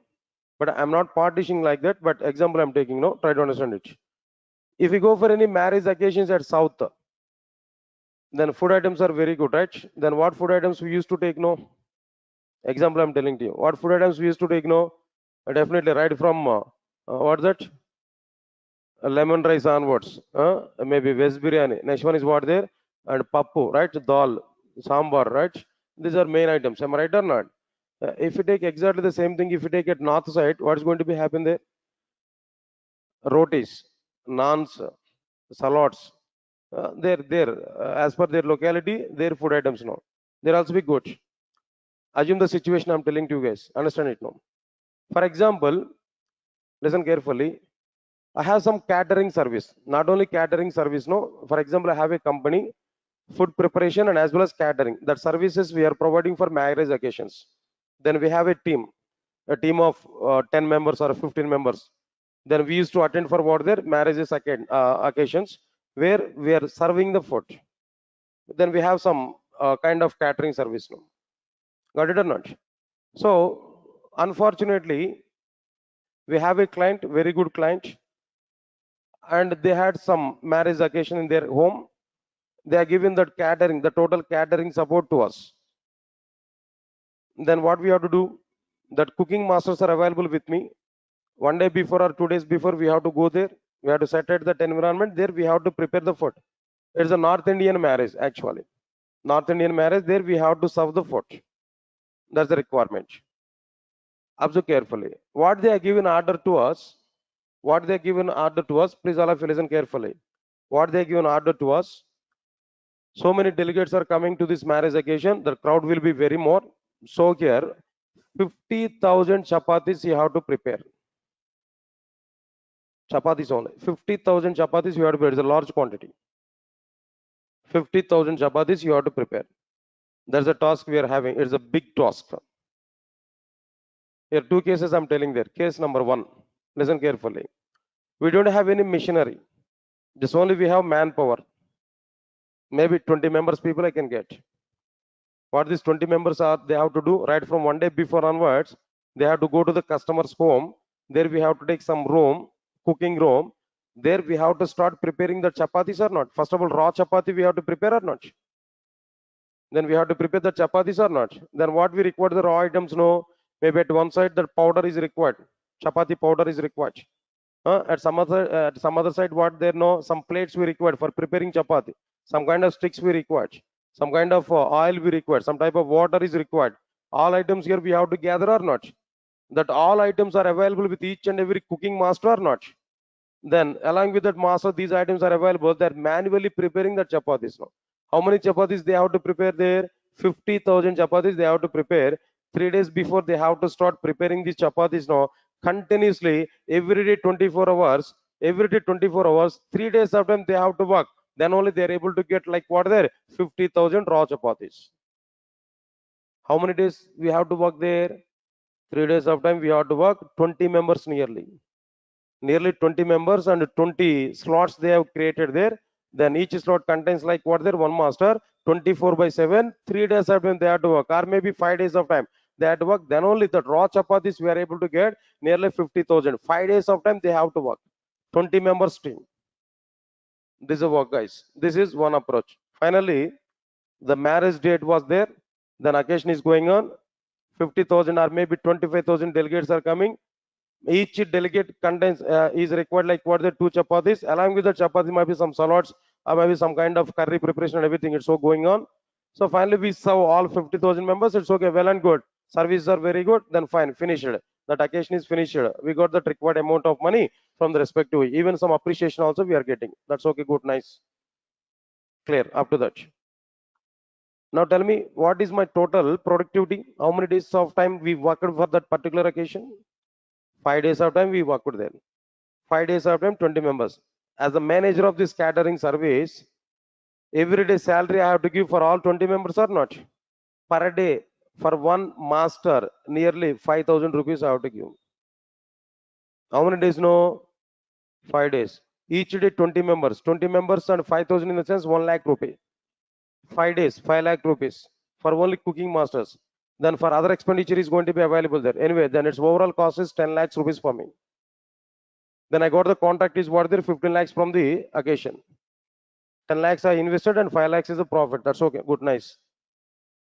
but I'm not partitioning like that. But example I'm taking, no, try to understand it. If we go for any marriage occasions at south, then food items are very good, right? Then what food items we used to take, no? Example I'm telling to you. What food items we used to take, no? Definitely right from what's that? Lemon rice onwards. Maybe veg biryani. Next one is what there? And pappu, right? Dal, sambar, right? These are main items. Am I right or not? If you take exactly the same thing, if you take at north side, what's going to be happen there? Rotis, naans, salads. As per their locality, their food items now. They're also be good. Assume the situation I'm telling to you guys. Understand it now. For example, listen carefully. I have some catering service. Not only catering service, no. For example, I have a company, food preparation and as well as catering. That services we are providing for marriage occasions. Then we have a team of 10 members or 15 members. Then we used to attend for what their marriages occasions where we are serving the food. Then we have some kind of catering service now. Got it or not? So unfortunately, we have a client, very good client, and they had some marriage occasion in their home. They are giving that catering, the total catering support to us. Then what we have to do? That cooking masters are available with me. One day before or 2 days before, we have to go there. We have to set at that environment. There we have to prepare the food. It's a North Indian marriage actually. North Indian marriage. There we have to serve the food. That's the requirement. Observe carefully. What they are given order to us. What they are given order to us. Please all of you listen carefully. What they are given order to us. So many delegates are coming to this marriage occasion. The crowd will be very more. So here, 50,000 chapatis you have to prepare. Chapatis only. 50,000 chapatis you have to prepare. It's a large quantity. 50,000 chapatis you have to prepare. There's a task we are having. It's a big task. Here, two cases I'm telling there. Case number one. Listen carefully. We don't have any machinery. Just only we have manpower. Maybe 20 members people I can get. What these 20 members are, they have to do right from one day before onwards. They have to go to the customer's home. There we have to take some room, cooking room. There we have to start preparing the chapatis or not. First of all, raw chapati we have to prepare or not. Then we have to prepare the chapatis or not. Then what we require the raw items, no. Maybe at one side the powder is required. Chapati powder is required. At some other side, what there no some plates we required for preparing chapati. Some kind of sticks we required. Some kind of oil we required. Some type of water is required. All items here we have to gather or not. That all items are available with each and every cooking master or not. Then along with that master, these items are available. They're manually preparing the chapatis now. How many chapatis they have to prepare there? 50,000 chapatis they have to prepare. 3 days before they have to start preparing these chapatis now. Continuously, every day 24 hours. Every day 24 hours. 3 days of time they have to work. Then only they are able to get like what there? 50,000 raw chapatis. How many days we have to work there? 3 days of time we have to work. 20 members nearly 20 members and 20 slots they have created there. Then each slot contains like what there? One master, 24/7, 3 days of time they have to work, or maybe 5 days of time they have to work. Then only the raw chapatis we are able to get nearly 50,000. 5 days of time they have to work. 20 members team. This is a work, guys. This is one approach. Finally, the marriage date was there. Then occasion is going on. 50,000 or maybe 25,000 delegates are coming. Each delegate contains is required like what the two chapatis. Along with the chapati might be some salads or maybe some kind of curry preparation and everything. It's so going on. So finally we serve all 50,000 members. It's okay, well and good. Services are very good. Then fine, finished. That occasion is finished. We got the required amount of money from the respective. Even some appreciation also we are getting. That's okay, good, nice, clear up to that. Now tell me, what is my total productivity? How many days of time we worked for that particular occasion? 5 days of time we worked there. 5 days of time, 20 members. As the manager of this catering service, every day salary I have to give for all 20 members or not? Per day, for one master, nearly 5,000 rupees I have to give. How many days? No, 5 days. Each day 20 members. 20 members and 5,000 in the sense 1 lakh rupee. 5 days, 5 lakh rupees for only cooking masters. Then for other expenditure is going to be available there. Anyway, then its overall cost is 10 lakhs rupees for me. Then I got the contract is what there 15 lakhs from the occasion. 10 lakhs I invested and 5 lakhs is the profit. That's okay. Good, nice.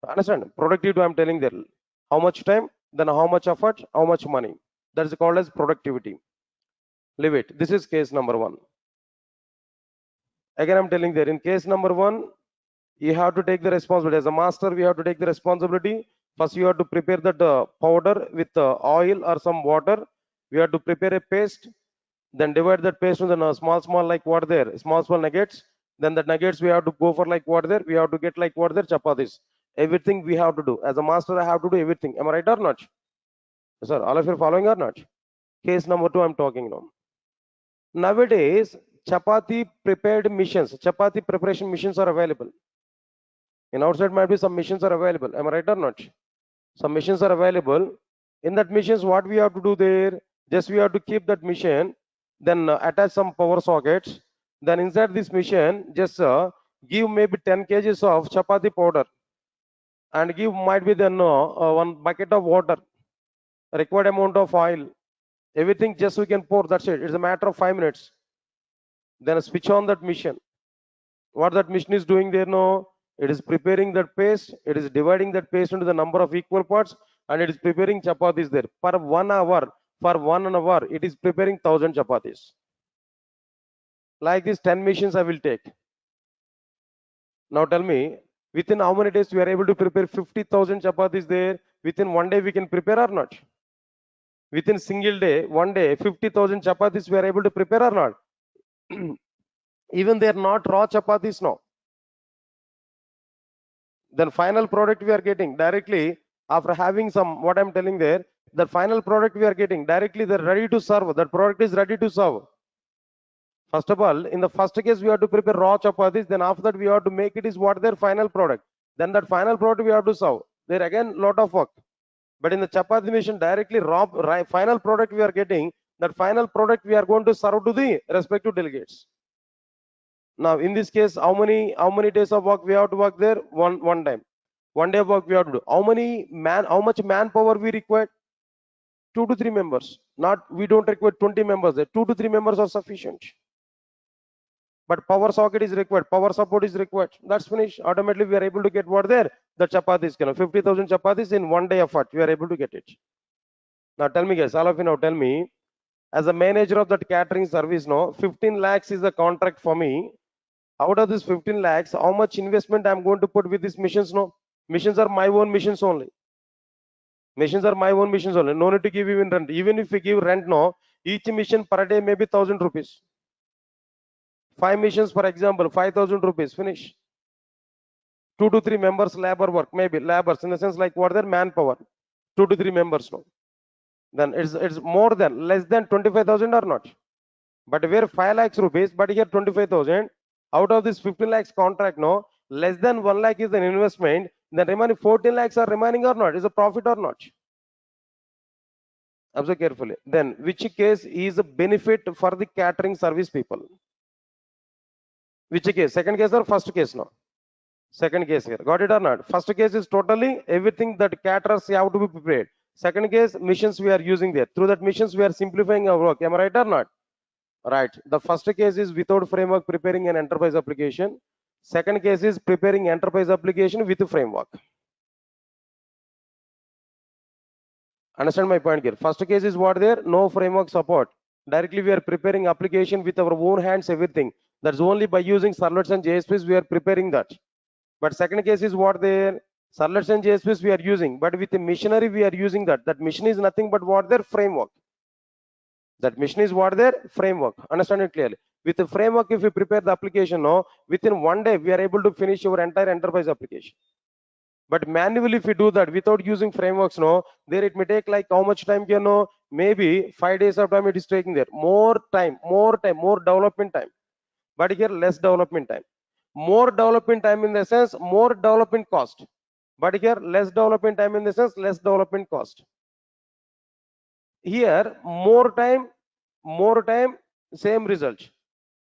Understand? Productivity I'm telling there. How much time, then how much effort, how much money. That is called as productivity. Leave it. This is case number one. Again, I'm telling there in case number one, you have to take the responsibility. As a master, we have to take the responsibility. First, you have to prepare that powder with oil or some water. We have to prepare a paste. Then divide that paste into the small like what there, small nuggets. Then the nuggets we have to go for like what there. We have to get like what there chapatis. Everything we have to do. As a master, I have to do everything. Am I right or not? Sir, all of you are following or not? Case number two, I'm talking now. Nowadays, chapati prepared missions, chapati preparation missions are available. In outside might be some missions are available. Am I right or not? Some missions are available. In that missions, what we have to do there? Just we have to keep that mission, then attach some power sockets. Then inside this mission, just give maybe 10 kgs of chapati powder and give might be then 1 bucket of water, required amount of oil. Everything just we can pour. That's it. It's a matter of 5 minutes. Then switch on that mission. What that mission is doing there now? It is preparing that paste. It is dividing that paste into the number of equal parts, and it is preparing chapatis there. Per 1 hour, for 1 hour, it is preparing 1,000 chapatis. Like this, 10 missions I will take. Now tell me, within how many days we are able to prepare 50,000 chapatis there? Within one day we can prepare or not? Within single day, one day, 50,000 chapatis we are able to prepare or not? Even they are not raw chapatis now. Then final product we are getting directly after having some what I'm telling there. The final product we are getting directly they're ready to serve. That product is ready to serve. First of all, in the first case we have to prepare raw chapatis. Then after that we have to make it is what their final product. Then that final product we have to serve. There again lot of work. But in the chapati machine, directly final product we are getting. That final product we are going to serve to the respective delegates. Now in this case, how many days of work we have to work there? One time. 1 day of work we have to do. How much manpower we require? 2 to 3 members. Not we don't require 20 members there. 2 to 3 members are sufficient. But power socket is required, power support is required. That's finished. Automatically we are able to get what there? The chapatis, 50,000 chapatis in 1 day effort. We are able to get it. Now tell me guys, all of you now tell me, as a manager of that catering service, no, 15 lakhs is the contract for me. Out of this 15 lakhs, how much investment I'm going to put with these missions? No, missions are my own missions only. Missions are my own missions only. No need to give even rent. Even if we give rent, no, each mission per day maybe 1,000 rupees. 5 missions, for example, 5,000 rupees. Finish. 2 to 3 members labor work, maybe labors in the sense like what their manpower. 2 to 3 members, no. Then it's more than less than 25,000 or not. But where 5 lakhs rupees, but here 25,000. Out of this 15 lakhs contract, no, less than 1 lakh is an investment. Then remaining 14 lakhs are remaining or not? Is a profit or not? Observe carefully. Then which case is a benefit for the catering service people? Which case? Second case or first case? No. Second case here. Got it or not? First case is totally everything that caterers have to be prepared. Second case, missions we are using there. Through that missions, we are simplifying our work. Am I right or not? Right. The first case is without framework preparing an enterprise application. Second case is preparing enterprise application with framework. Understand my point here? First case is what there? No framework support. Directly we are preparing application with our own hands, everything. That's only by using servlets and JSPs we are preparing that. But second case is what there? Servlets and JSPs we are using, but with the machinery we are using that. That mission is nothing but what their framework. That mission is what their framework. Understand it clearly. With the framework, if we prepare the application, no, within 1 day we are able to finish your entire enterprise application. But manually, if we do that without using frameworks, no, there it may take like how much time, you know, maybe 5 days of time it is taking there. More development time. But here less development time. More development time in the sense more development cost. But here less development time in the sense less development cost. Here more time, same result.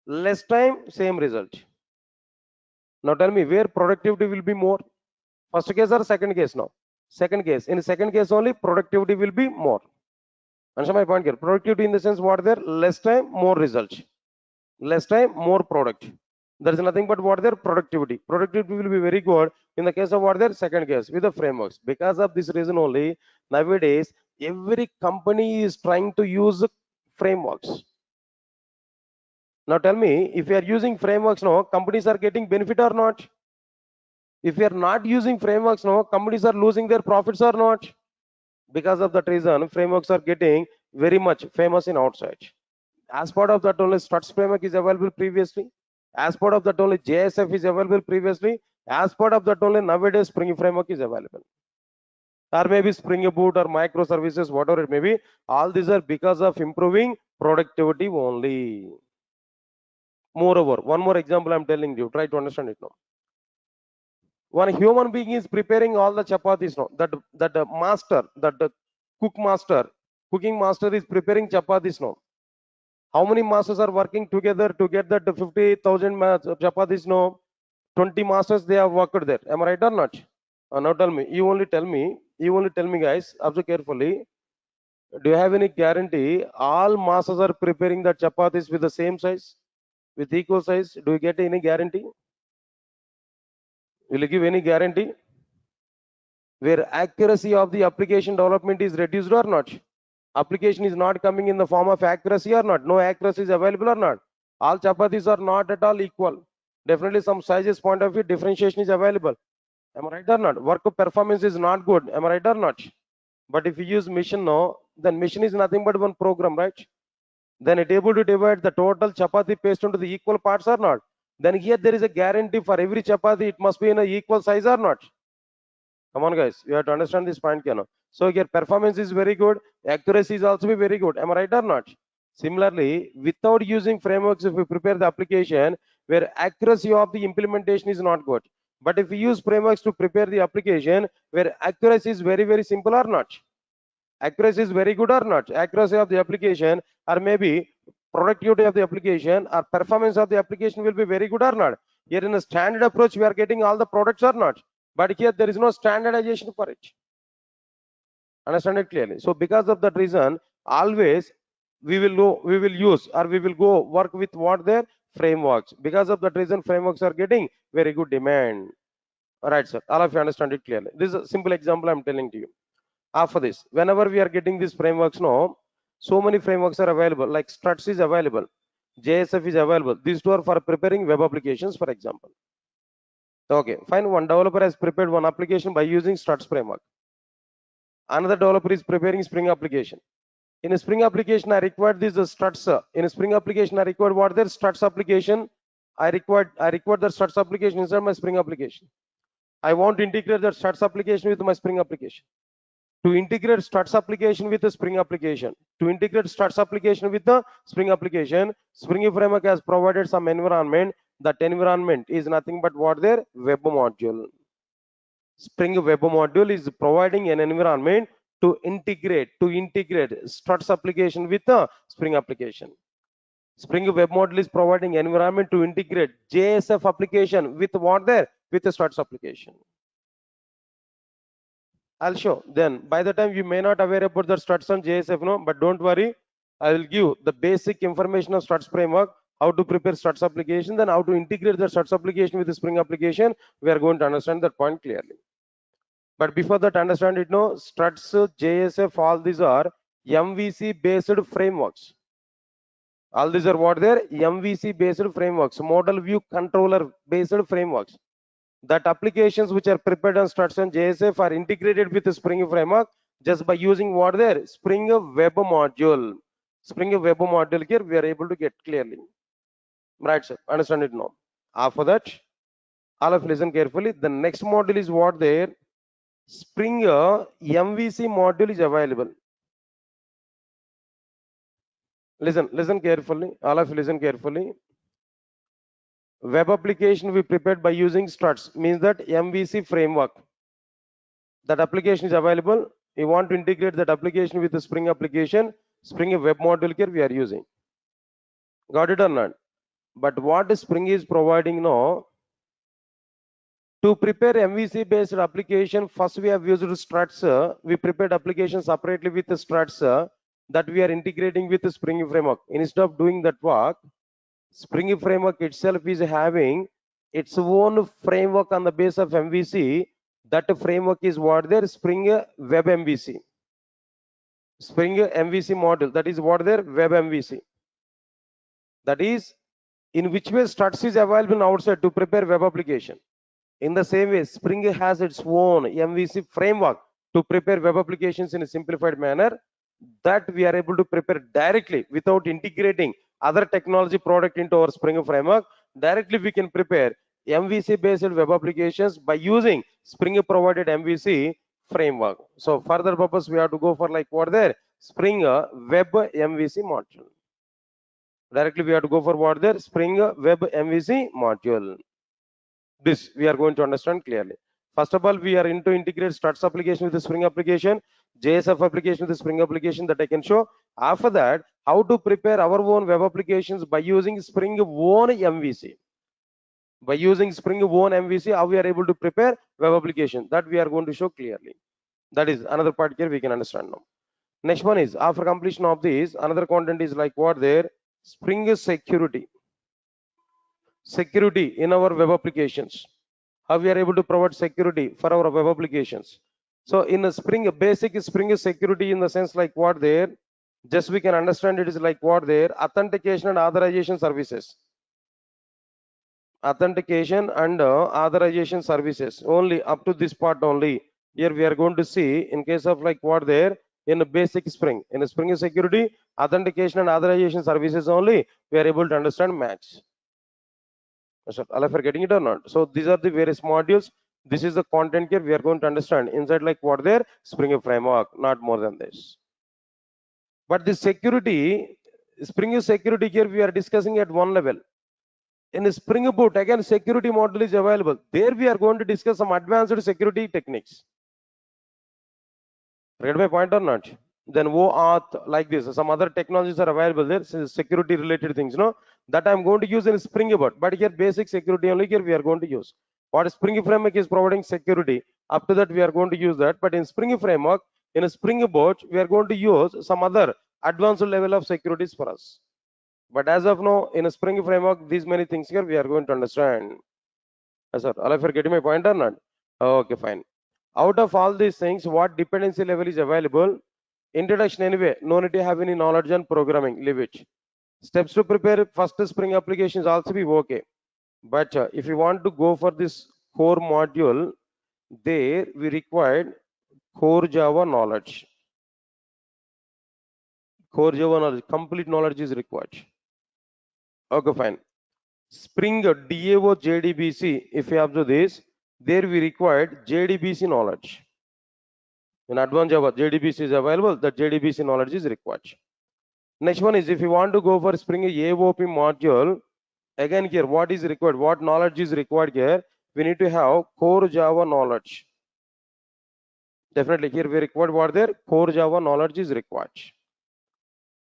Less time, same result. Now tell me where productivity will be more. First case or second case now? Second case. In second case only productivity will be more. Understand my point here? Productivity in the sense what there? Less time, more result. Less time, more product. There is nothing but what their productivity. Productivity will be very good in the case of what their second case with the frameworks. Because of this reason only, nowadays every company is trying to use frameworks. Now tell me, if you are using frameworks now, companies are getting benefit or not? If you are not using frameworks now, companies are losing their profits or not? Because of that reason, frameworks are getting very much famous in outside. As part of that only Struts framework is available previously. As part of that only JSF is available previously. As part of that only nowadays Spring framework is available. Or maybe Spring Boot or microservices, whatever it may be. All these are because of improving productivity only. Moreover, one more example I'm telling you. Try to understand it now. One human being is preparing all the chapatis now. That master, cooking master is preparing chapatis now. How many masters are working together to get that 50,000 chapatis? No, 20 masters they have worked there. Am I right or not? Now tell me. You only tell me, guys. Observe carefully. Do you have any guarantee all masters are preparing the chapatis with the same size, with equal size? Do you get any guarantee? Will you give any guarantee? Where accuracy of the application development is reduced or not? Application is not coming in the form of accuracy or not? No accuracy is available or not? All chapatis are not at all equal. Definitely some sizes point of view differentiation is available. Am I right or not? Work performance is not good. Am I right or not? But if you use mission now, then mission is nothing but one program, right? Then it able to divide the total chapati paste into the equal parts or not? Then here there is a guarantee for every chapati it must be in a equal size or not? Come on guys, you have to understand this point, Kano. So your performance is very good, accuracy is also be very good. Am I right or not? Similarly, without using frameworks, if we prepare the application where accuracy of the implementation is not good, But if we use frameworks to prepare the application, where accuracy is very, very simple or not, accuracy is very good or not, accuracy of the application, or maybe productivity of the application or performance of the application will be very good or not. Here in a standard approach, we are getting all the products or not, but here there is no standardization for it. Understand it clearly. So because of that reason, always we will use or we will go work with what their frameworks. Because of that reason, frameworks are getting very good demand. All right, sir. All of you understand it clearly. This is a simple example I'm telling to you. After this, whenever we are getting these frameworks, no, so many frameworks are available. Like Struts is available, JSF is available. These two are for preparing web applications, for example. Okay, fine. One developer has prepared one application by using Struts framework. Another developer is preparing Spring application. In a Spring application, I required these struts. In a Spring application, I required what their struts application. I required the struts application inside my Spring application. I want to integrate that struts application with my Spring application. To integrate struts application with the Spring application, to integrate struts application with the Spring application, Spring framework has provided some environment. That environment is nothing but what their web module. Spring web module is providing an environment to integrate struts application with the Spring application. Spring web module is providing environment to integrate JSF application with what there with the struts application. I'll show. Then by the time you may not aware about the struts and JSF, no, but don't worry. I will give the basic information of struts framework, how to prepare struts application, then how to integrate the struts application with the Spring application. We are going to understand that point clearly. But before that, understand it, no, struts, JSF, all these are MVC based frameworks. All these are what they're MVC based frameworks, model view controller based frameworks. That applications which are prepared on struts and JSF are integrated with the Spring framework just by using what there Spring web module. Spring web module here we are able to get clearly. Right, sir. Understand it now. After that, all of listen carefully. The next module is what there Spring MVC module is available. Listen carefully. All of you listen carefully. Web application we prepared by using struts means that MVC framework. That application is available. We want to integrate that application with the Spring application. Spring web module here we are using. Got it or not? But what Spring is providing now, to prepare MVC based application, first we have used struts. We prepared application separately with the struts that we are integrating with the Spring framework. Instead of doing that work, Spring framework itself is having its own framework on the base of MVC. That framework is what there Spring web MVC. Spring MVC model, that is what there web MVC. That is in which way struts is available outside to prepare web application. In the same way, Spring has its own MVC framework to prepare web applications in a simplified manner that we are able to prepare directly without integrating other technology product into our Spring framework. Directly we can prepare MVC based web applications by using Spring provided MVC framework. So further purpose we have to go for like what there Spring web MVC module. Directly we have to go for what there Spring web MVC module. This we are going to understand clearly. First of all, we are into integrate struts application with the Spring application, JSF application with the Spring application that I can show. After that, how to prepare our own web applications by using Spring own MVC. By using Spring own MVC, how we are able to prepare web application that we are going to show clearly. That is another part here we can understand now. Next one is after completion of this, another content is like what there Spring security. Security in our web applications. How we are able to provide security for our web applications. So in a Spring, basic Spring security in the sense like what there, just we can understand it is like what there, authentication and authorization services. Authentication and authorization services only up to this part only. Here we are going to see in case of like what there in a basic Spring, in a Spring security, authentication and authorization services only, we are able to understand max. All of you are getting it or not? So these are the various modules. This is the content here we are going to understand inside like what their Spring framework, not more than this. But the security, Spring security here we are discussing at one level. In Spring Boot, again, security module is available. There we are going to discuss some advanced security techniques. Get my point or not? Then OAuth, like this, some other technologies are available there, security related things, that I'm going to use in Spring Boot. But here, basic security only here we are going to use. What Spring Framework is providing security, up to that we are going to use that. But in Spring Framework, in a Spring Boot, we are going to use some other advanced level of securities for us. But as of now, in a Spring Framework, these many things here we are going to understand. Yes, sir. All of you are getting my point or not? Okay, fine. Out of all these things, what dependency level is available? Introduction anyway. No need to have any knowledge on programming. Leave it. Steps to prepare first Spring applications also be okay. But if you want to go for this core module, there we required core Java knowledge. Core Java knowledge, complete knowledge is required. Okay, fine. Spring DAO JDBC, if you observe this, there we required JDBC knowledge. In advanced Java, JDBC is available, the JDBC knowledge is required. Next one is if you want to go for Spring AOP module, again here, what is required? What knowledge is required here? We need to have core Java knowledge. Definitely here we required what there? Core Java knowledge is required.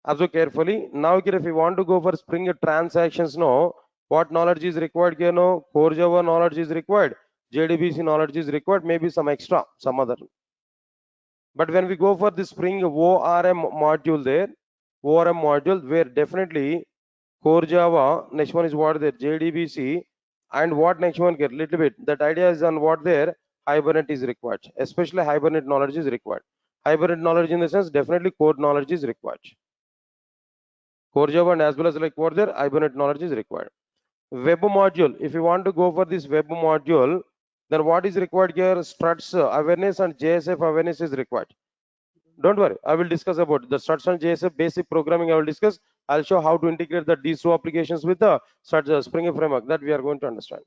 Observe carefully. Now here if you want to go for Spring transactions, no, what knowledge is required here? No, core Java knowledge is required. JDBC knowledge is required. Maybe some extra, some other. But when we go for the Spring ORM module there, ORM module where definitely core Java, next one is what there, JDBC, and what next one get little bit. That idea is on what there, Hibernate is required. Especially Hibernate knowledge is required. Hibernate knowledge in the sense definitely code knowledge is required. Core Java and as well as like what there, Hibernate knowledge is required. Web module, if you want to go for this web module, then what is required here? Struts awareness and JSF awareness is required. Don't worry, I will discuss about the struts and JSF basic programming. I will discuss. I'll show how to integrate the these two applications with the struts Spring framework that we are going to understand.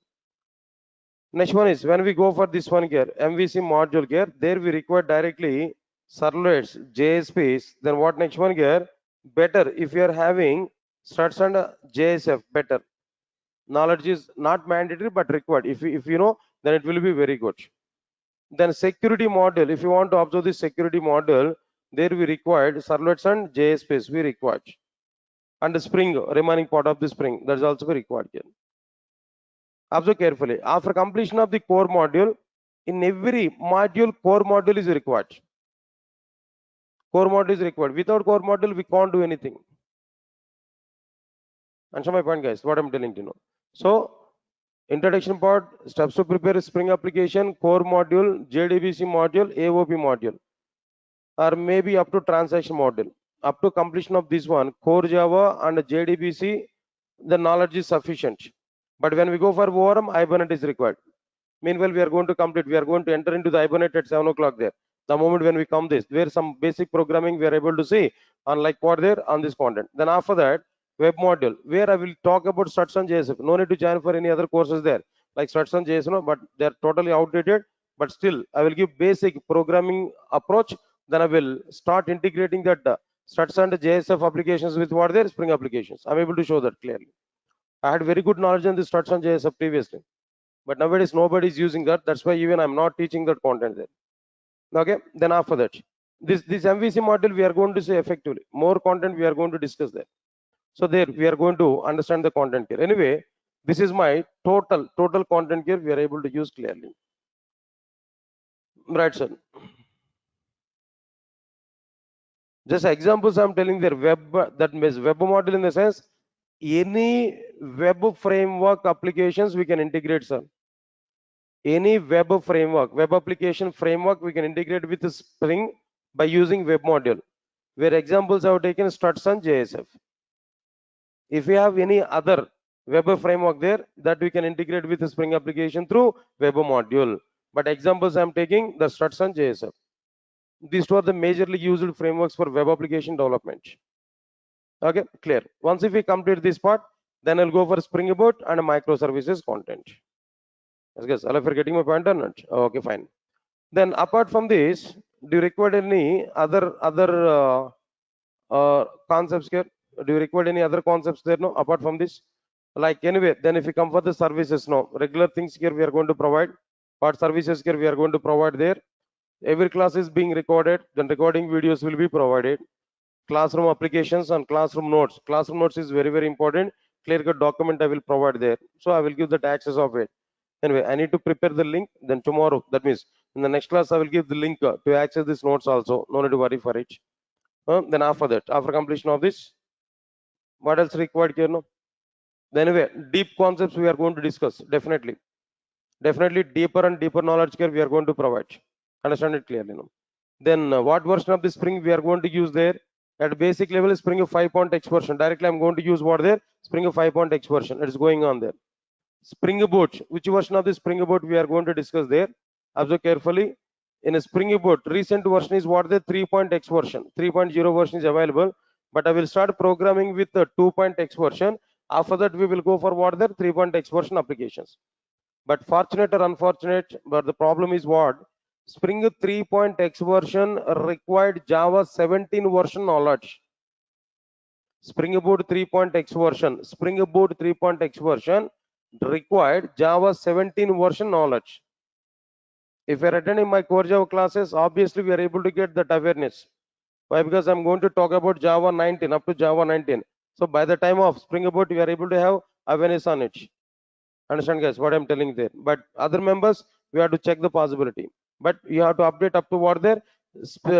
Next one is when we go for this one here, MVC module here, there we require directly servlets, JSPs. Then what next one here? Better if you are having struts and JSF, better. Knowledge is not mandatory but required. If you know, then it will be very good. Then security model, if you want to observe this security model, there we required servlets and JSPs we required. And the Spring, remaining part of the Spring, that is also required here. Observe carefully. After completion of the core module, in every module, core module is required. Core module is required. Without core module, we can't do anything. Answer my point, guys, what I'm telling you now. So, introduction part, steps to prepare Spring application, core module, JDBC module, AOP module, or maybe up to transaction module. Up to completion of this one, core Java and JDBC, the knowledge is sufficient. But when we go for ORM, Hibernate is required. Meanwhile, we are going to complete, we are going to enter into the Hibernate at 7 o'clock there. The moment when we come this, where some basic programming we are able to see, unlike what there on this content. Then after that, web module, where I will talk about struts and JSF. No need to join for any other courses there, like struts and JSF, no, but they are totally outdated. But still, I will give basic programming approach. Then I will start integrating that struts and JSF applications with what there Spring applications. I'm able to show that clearly. I had very good knowledge on the struts and JSF previously, but nowadays nobody is using that. That's why even I'm not teaching that content there. Okay, then after that, this MVC module we are going to say effectively. More content we are going to discuss there. So there we are going to understand the content here. Anyway, this is my total content here we are able to use clearly. Right, sir. Just examples I'm telling there. Web, that means web module in the sense any web framework applications we can integrate, sir. Any web framework, web application framework we can integrate with Spring by using web module. Where examples I have taken struts and JSF. If we have any other web framework there, that we can integrate with the Spring application through web module. But examples I'm taking the struts and JSF. These two are the majorly used frameworks for web application development. Okay, clear. Once if we complete this part, then I'll go for Spring Boot and microservices content. Yes, all of you are getting my point or not? Okay, fine. Then apart from this, do you require any other concepts here? Do you require any other concepts there? No, apart from this, Like anyway, then if you come for the services now, regular things here we are going to provide. What services here we are going to provide there? Every class is being recorded, then recording videos will be provided. Classroom applications and classroom notes. Classroom notes is very, very important. Clear cut document I will provide there. So I will give that access of it. Anyway, I need to prepare the link. Then tomorrow, that means in the next class, I will give the link to access these notes also. No need to worry for it. Then after that, after completion of this, what else required here? No. Then anyway, deep concepts we are going to discuss. Definitely deeper and deeper knowledge here we are going to provide. Understand it clearly. No. Then what version of the Spring we are going to use there? At basic level, Spring 5.x version. Directly, I'm going to use what there? Spring 5.x version. It is going on there. Spring Boot. Which version of the Spring Boot we are going to discuss there? Observe carefully. In a Spring Boot, recent version is what the 3.x version. 3.0 version is available. But I will start programming with the 2.x version. After that, we will go for what the 3.x version applications. But fortunate or unfortunate, but the problem is what? Spring 3.x version required Java 17 version knowledge. Spring Boot 3.x version, Spring Boot 3.x version required Java 17 version knowledge. If you're attending my core Java classes, obviously we are able to get that awareness. Why? Because I'm going to talk about Java 19 up to Java 19. So by the time of Spring Boot, we are able to have awareness on it. Understand, guys, what I'm telling there? But other members, we have to check the possibility. But you have to update up to what there?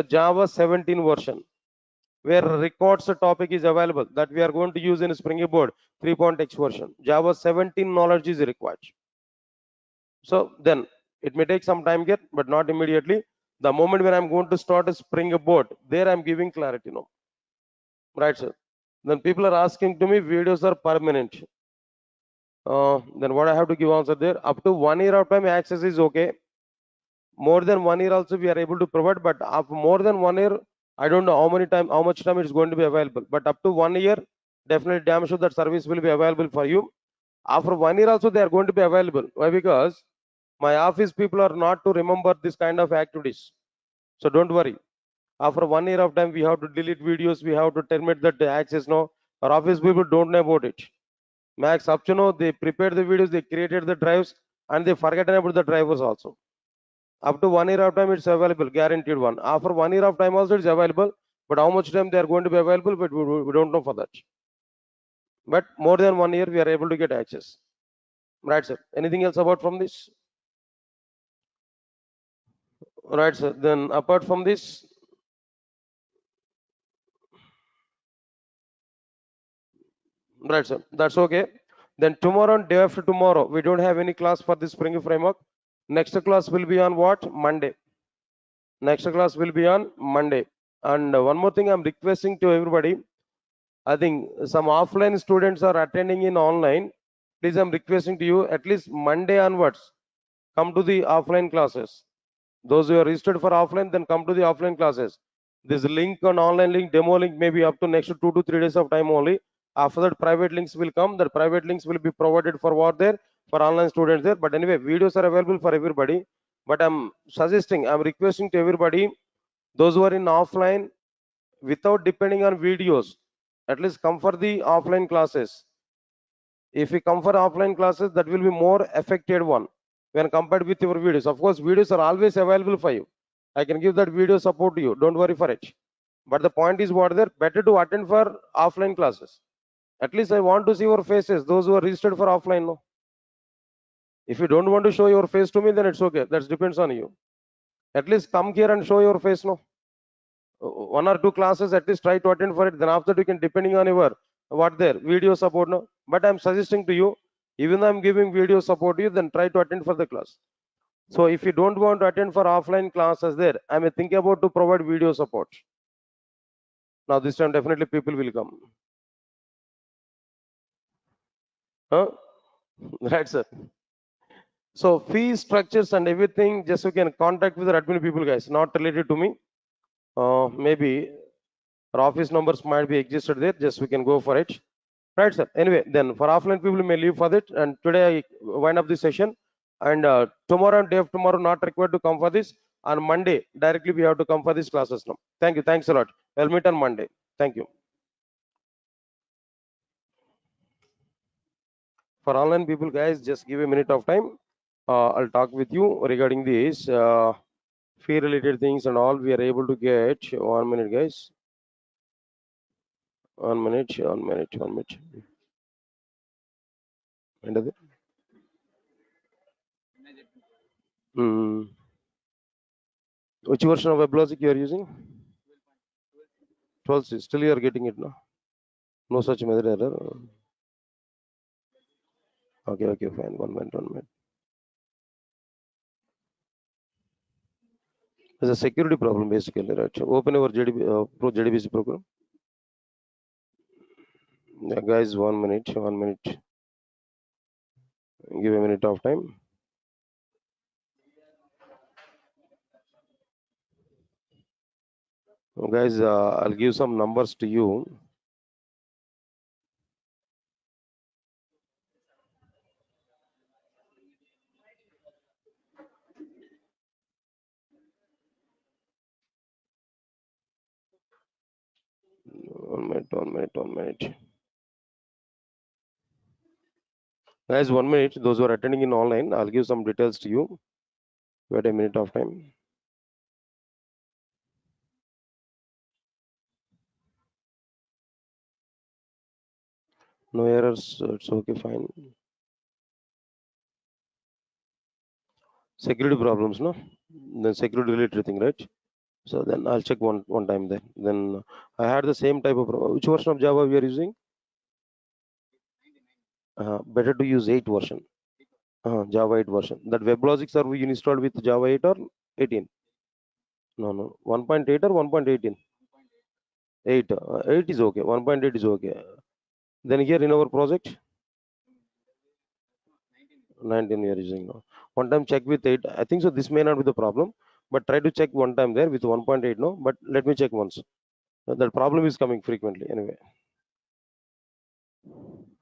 Java 17 version, where records topic is available that we are going to use in Spring Boot 3.x version. Java 17 knowledge is required. So then it may take some time yet, but not immediately. The moment when I'm going to start a Spring Boot, there I'm giving clarity. No, right, sir? Then people are asking to me, videos are permanent. Then what I have to give answer there? Up to 1 year of time access is okay. More than 1 year also we are able to provide, but after more than 1 year, I don't know how much time it's going to be available. But up to 1 year, definitely damn sure that service will be available for you. After 1 year also they are going to be available. Why? Because my office people are not to remember this kind of activities. So don't worry. After 1 year of time, we have to delete videos, we have to terminate that access. No, our office people don't know about it. Max up to know they prepared the videos, they created the drives, and they forgotten about the drivers also. Up to 1 year of time, it's available, guaranteed one. After 1 year of time also, it's available. But how much time they are going to be available, but we don't know for that. But more than 1 year, we are able to get access. Right, sir. Anything else about from this? Right, sir. Then apart from this, right, sir. That's okay. Then tomorrow and day after tomorrow, we don't have any class for this Spring framework. Next class will be on what? Monday. Next class will be on Monday. And one more thing I'm requesting to everybody. I think some offline students are attending in online. Please, I'm requesting to you at least Monday onwards, come to the offline classes. Those who are registered for offline, then come to the offline classes. This link on online link, demo link, maybe up to next 2 to 3 days of time only. After that, private links will come. That private links will be provided for what there? For online students there. But anyway, videos are available for everybody. But I'm suggesting, I'm requesting to everybody, those who are in offline, without depending on videos, at least come for the offline classes. If we come for offline classes, that will be more effective one when compared with your videos. Of course, videos are always available for you. I can give that video support to you. Don't worry for it. But the point is what there? Better to attend for offline classes. At least I want to see your faces, those who are registered for offline. No. If you don't want to show your face to me, then it's okay. That depends on you. At least come here and show your face. No. 1 or 2 classes at least try to attend for it. Then after that you can, depending on your what there video support. No, but I'm suggesting to you, even though I'm giving video support to you, then try to attend for the class. So if you don't want to attend for offline classes there, I may think about to provide video support. Now this time definitely people will come. Huh? Right, sir. So fee structures and everything, just you can contact with the admin people, guys, not related to me. Maybe our office numbers might be existed there. Just we can go for it. Right, sir. Anyway, then for offline people may leave for that. And today I wind up this session. And tomorrow and day of tomorrow not required to come for this. On Monday directly we have to come for these classes now. Thank you. Thanks a lot. We'll meet on Monday. Thank you. For online people, guys, just give a minute of time. I'll talk with you regarding this fee related things and all we are able to get. 1 minute, guys. 1 minute, 1 minute, 1 minute. End of it. Hmm. Which version of WebLogic you are using? 12. Still you are getting it, no? No such method error. Okay, okay, fine. 1 minute, 1 minute. There's a security problem basically, right? Open our Pro JDBC program. Yeah, guys, 1 minute, 1 minute. Give a minute of time. Guys, I'll give some numbers to you. One minute, 1 minute, 1 minute. Guys, 1 minute. Those who are attending in online, I'll give some details to you. Wait a minute of time. No errors. It's okay, fine. Security problems, no? The security related thing, right? So then I'll check one time then. Then I had the same type of which version of Java we are using? Better to use 8 version. Java 8 version. That WebLogic server you installed with Java 8 or 18? No, no. 1.8 or 1.18? 8. 8 is okay. 1.8 is okay. Then here in our project, 19 we are using now. One time check with 8. I think so. This may not be the problem, but try to check one time there with 1.8. No, but let me check once. That problem is coming frequently anyway.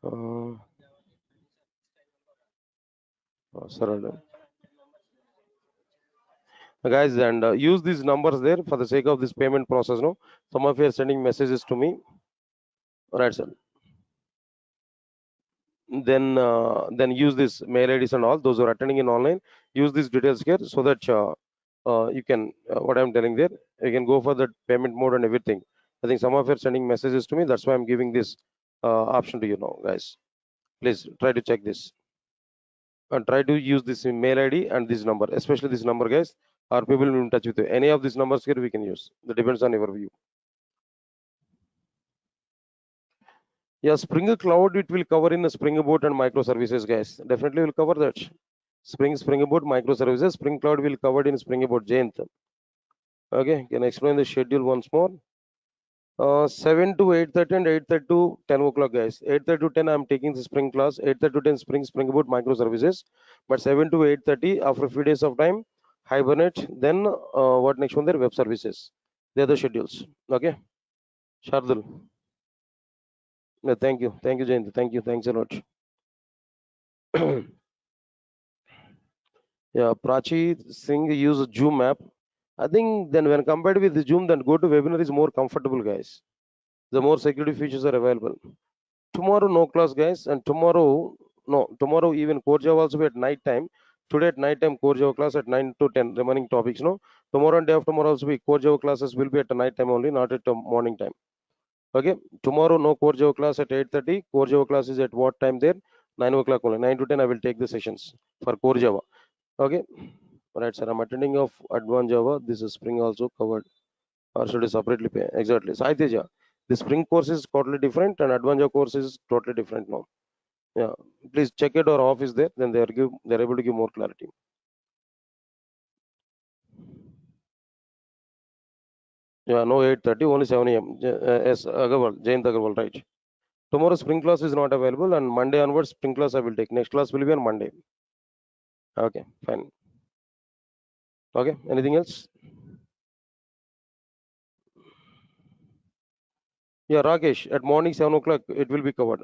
Uh, Sorry. Guys, and use these numbers there for the sake of this payment process. No, some of you are sending messages to me. All right, sir. Then use this mail IDs and all those who are attending in online. Option these details here so that you can what I'm telling there. You can go for the payment mode and everything. I think some of you are sending messages to me. That's why I'm giving this option to you now, guys. Please try to check this and try to use this mail ID and this number, especially this number, guys. Our people will be in touch with you. Any of these numbers here we can use. That depends on your view. Yeah, Spring Cloud it will cover in Spring Boot and microservices, guys. Definitely will cover that. Spring Boot microservices. Spring Cloud will cover in Spring Boot. Jayanth. Okay, can I explain the schedule once more? 7 to 8:30 and 8:30 to 10 o'clock, guys. 8:30 to 10, I'm taking the Spring class. 8:30 to 10, Spring Boot microservices. But 7 to 8:30, after a few days of time, Hibernate. Then what next one? There web services. The other schedules. Okay, Shardul. Yeah, thank you, Jayanth. Thank you, thanks a lot. Yeah, Prachi Singh use Zoom app. I think then when compared with the Zoom, then go to webinar is more comfortable, guys. The more security features are available. Tomorrow no class, guys, and tomorrow even core Java also be at night time. Today at night time core Java class at 9 to 10 remaining topics. No, tomorrow and day after tomorrow also be core Java classes will be at the night time only, not at the morning time. Okay, tomorrow no core Java class at 8:30. Core Java class is at what time there? 9 o'clock only. 9 to 10 I will take the sessions for core Java. Okay. Right, sir. I'm attending of advanced Java. This is Spring also covered, or should I separately pay? Exactly. Sai Teja, the Spring course is totally different, and advanced Java course is totally different now. Yeah, please check it or off is there. Then they're able to give more clarity. Yeah, no 8:30, only 7 a.m. Yes, Agarwal, Jayant Agarwal, right. Tomorrow Spring class is not available, and Monday onwards Spring class I will take. Next class will be on Monday. Okay, fine. Okay, anything else? Yeah, Rakesh, at morning 7 o'clock it will be covered.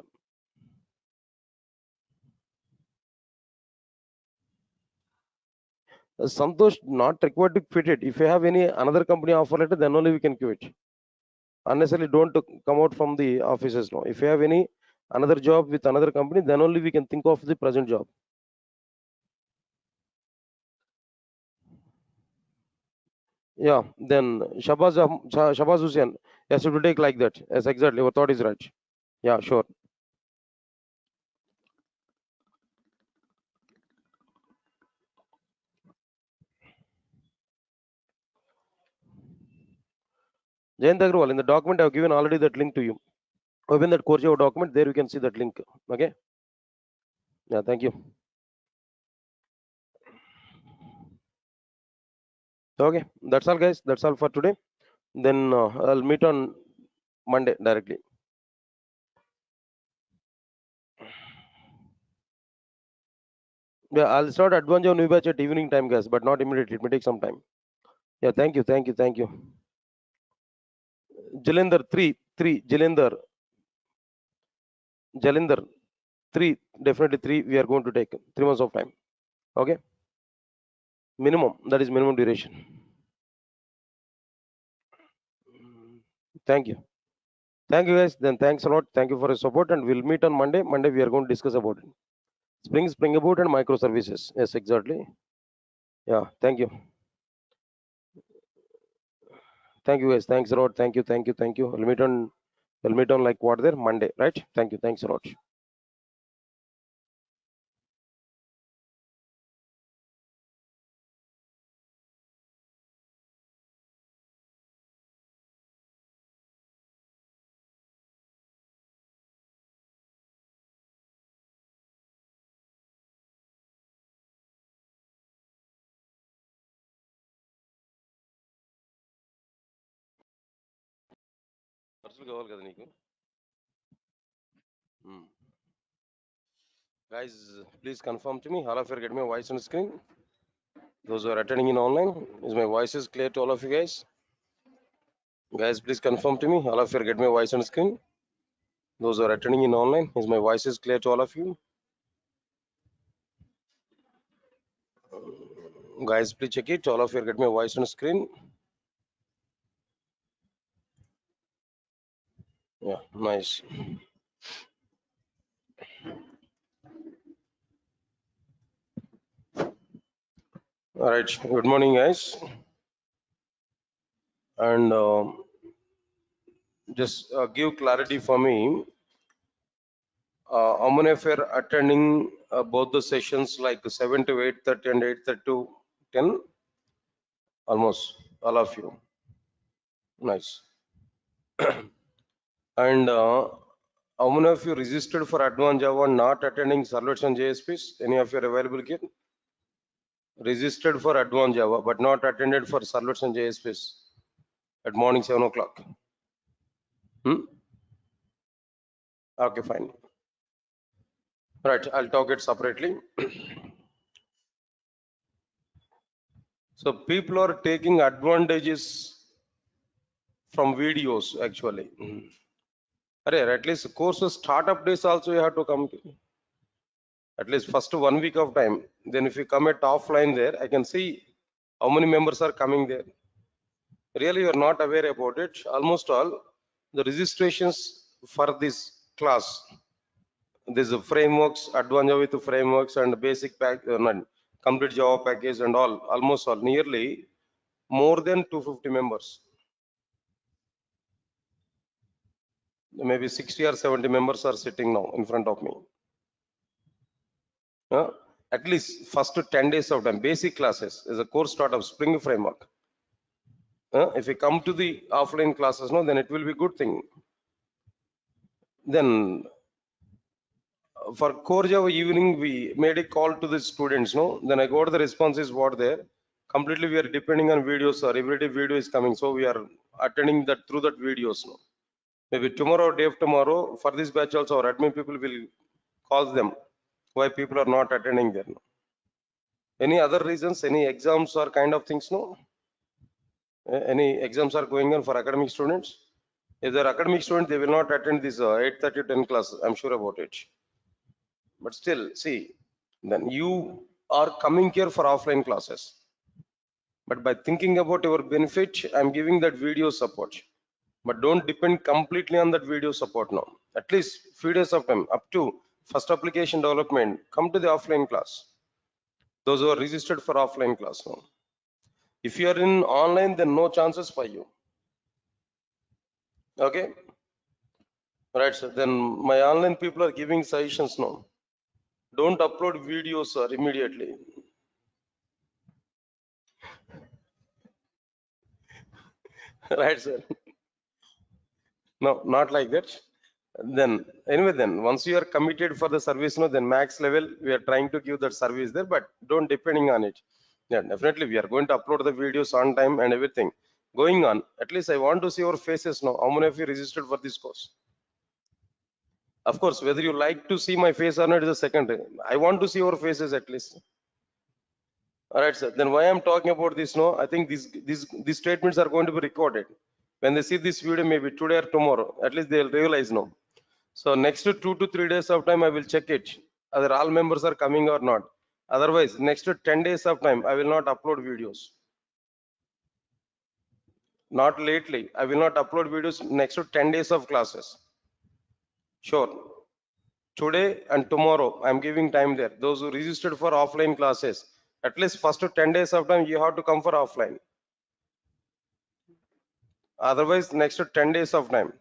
Santosh not required to quit it. If you have any another company offer letter, then only we can quit. Unnecessarily don't come out from the offices now. If you have any another job with another company, then only we can think of the present job. Yeah, then Shabaz Hussain. Yes, it will take like that. Yes, exactly. Your thought is right. Yeah, sure. Jayant Agrawal, in the document I have given already that link to you. Open that course your document, there you can see that link. Okay. Yeah, thank you. Okay, that's all, guys. That's all for today. Then I'll meet on Monday directly. Yeah, I'll start advance on new batch at evening time, guys, but not immediately. It may take some time. Yeah, thank you, thank you, thank you. Jalender 3, Jalender 3, definitely 3. We are going to take 3 months of time. Okay, minimum. That is minimum duration. Thank you. Thank you, guys. Then thanks a lot. Thank you for your support, and we'll meet on Monday. Monday we are going to discuss about it. Spring Boot and microservices. Yes, exactly. Yeah. Thank you. Thank you, guys. Thanks a lot. Thank you. Thank you. Thank you. We'll meet on like what there Monday, right? Thank you. Thanks a lot. ఖర్చులు కావాలి కదా నీకు guys, please confirm to me all of you are getting my voice on screen. Those who are attending in online, is my voice is clear to all of you guys? Guys, please confirm to me all of you are getting my voice on screen. Those who are attending in online, is my voice is clear to all of you? Guys, please check it. All of you are getting my voice on screen. Yeah, nice. All right. Good morning, guys. And just give clarity for me. How many of you are attending both the sessions like 7 to 8:30 and 8:30 to 10? Almost all of you. Nice. And how many of you registered for Advanced Java and not attending servlets and JSPs? Any of you are available here? Registered for Advanced Java but not attended for servlets and JSPs at morning 7 o'clock. Okay, fine. Right, I'll talk it separately. So people are taking advantages from videos actually. At least courses startup days also you have to come to. At least first 1 week of time. Then if you come at offline there, I can see how many members are coming there. Really, you are not aware about it. Almost all the registrations for this class, these frameworks, advanced Java with frameworks and basic pack, complete Java package and all, almost all, nearly more than 250 members. Maybe 60 or 70 members are sitting now in front of me. At least first 10 days of time, basic classes is a course start of Spring framework. If we come to the offline classes, no, then it will be good thing. Then for core Java evening, we made a call to the students, no. Then I got the responses what there. Completely, we are depending on videos, or every day video is coming, so we are attending that through that videos, no. Maybe tomorrow or day of tomorrow, for this batch also, our admin people will call them why people are not attending there. No? Any other reasons? Any exams or kind of things? No. Any exams are going on for academic students? If they're academic students, they will not attend this 8:30 10 class. I'm sure about it. But still, see, then you are coming here for offline classes. But by thinking about your benefit, I'm giving that video support. But don't depend completely on that video support now. At least few days of time, up to first application development, come to the offline class. Those who are registered for offline class now. If you are in online, then no chances for you. Okay, right, sir. Then my online people are giving suggestions now. Don't upload videos, sir, immediately. Right, sir. No, not like that. Then anyway, then once you are committed for the service, no, then max level we are trying to give that service there, but don't depending on it. Yeah, definitely we are going to upload the videos on time and everything. Going on, at least I want to see your faces now. How many of you registered for this course? Of course, whether you like to see my face or not is a secondary. I want to see your faces at least. All right, sir. Then why I'm talking about this? No, I think these statements are going to be recorded. When they see this video, maybe today or tomorrow, at least they'll realize no. So next 2 to 3 days of time, I will check it whether all members are coming or not. Otherwise, next 10 days of time, I will not upload videos. Not lately. I will not upload videos next to 10 days of classes. Sure. Today and tomorrow, I'm giving time there. Those who registered for offline classes, at least first 10 days of time, you have to come for offline. Otherwise, next 10 days of time.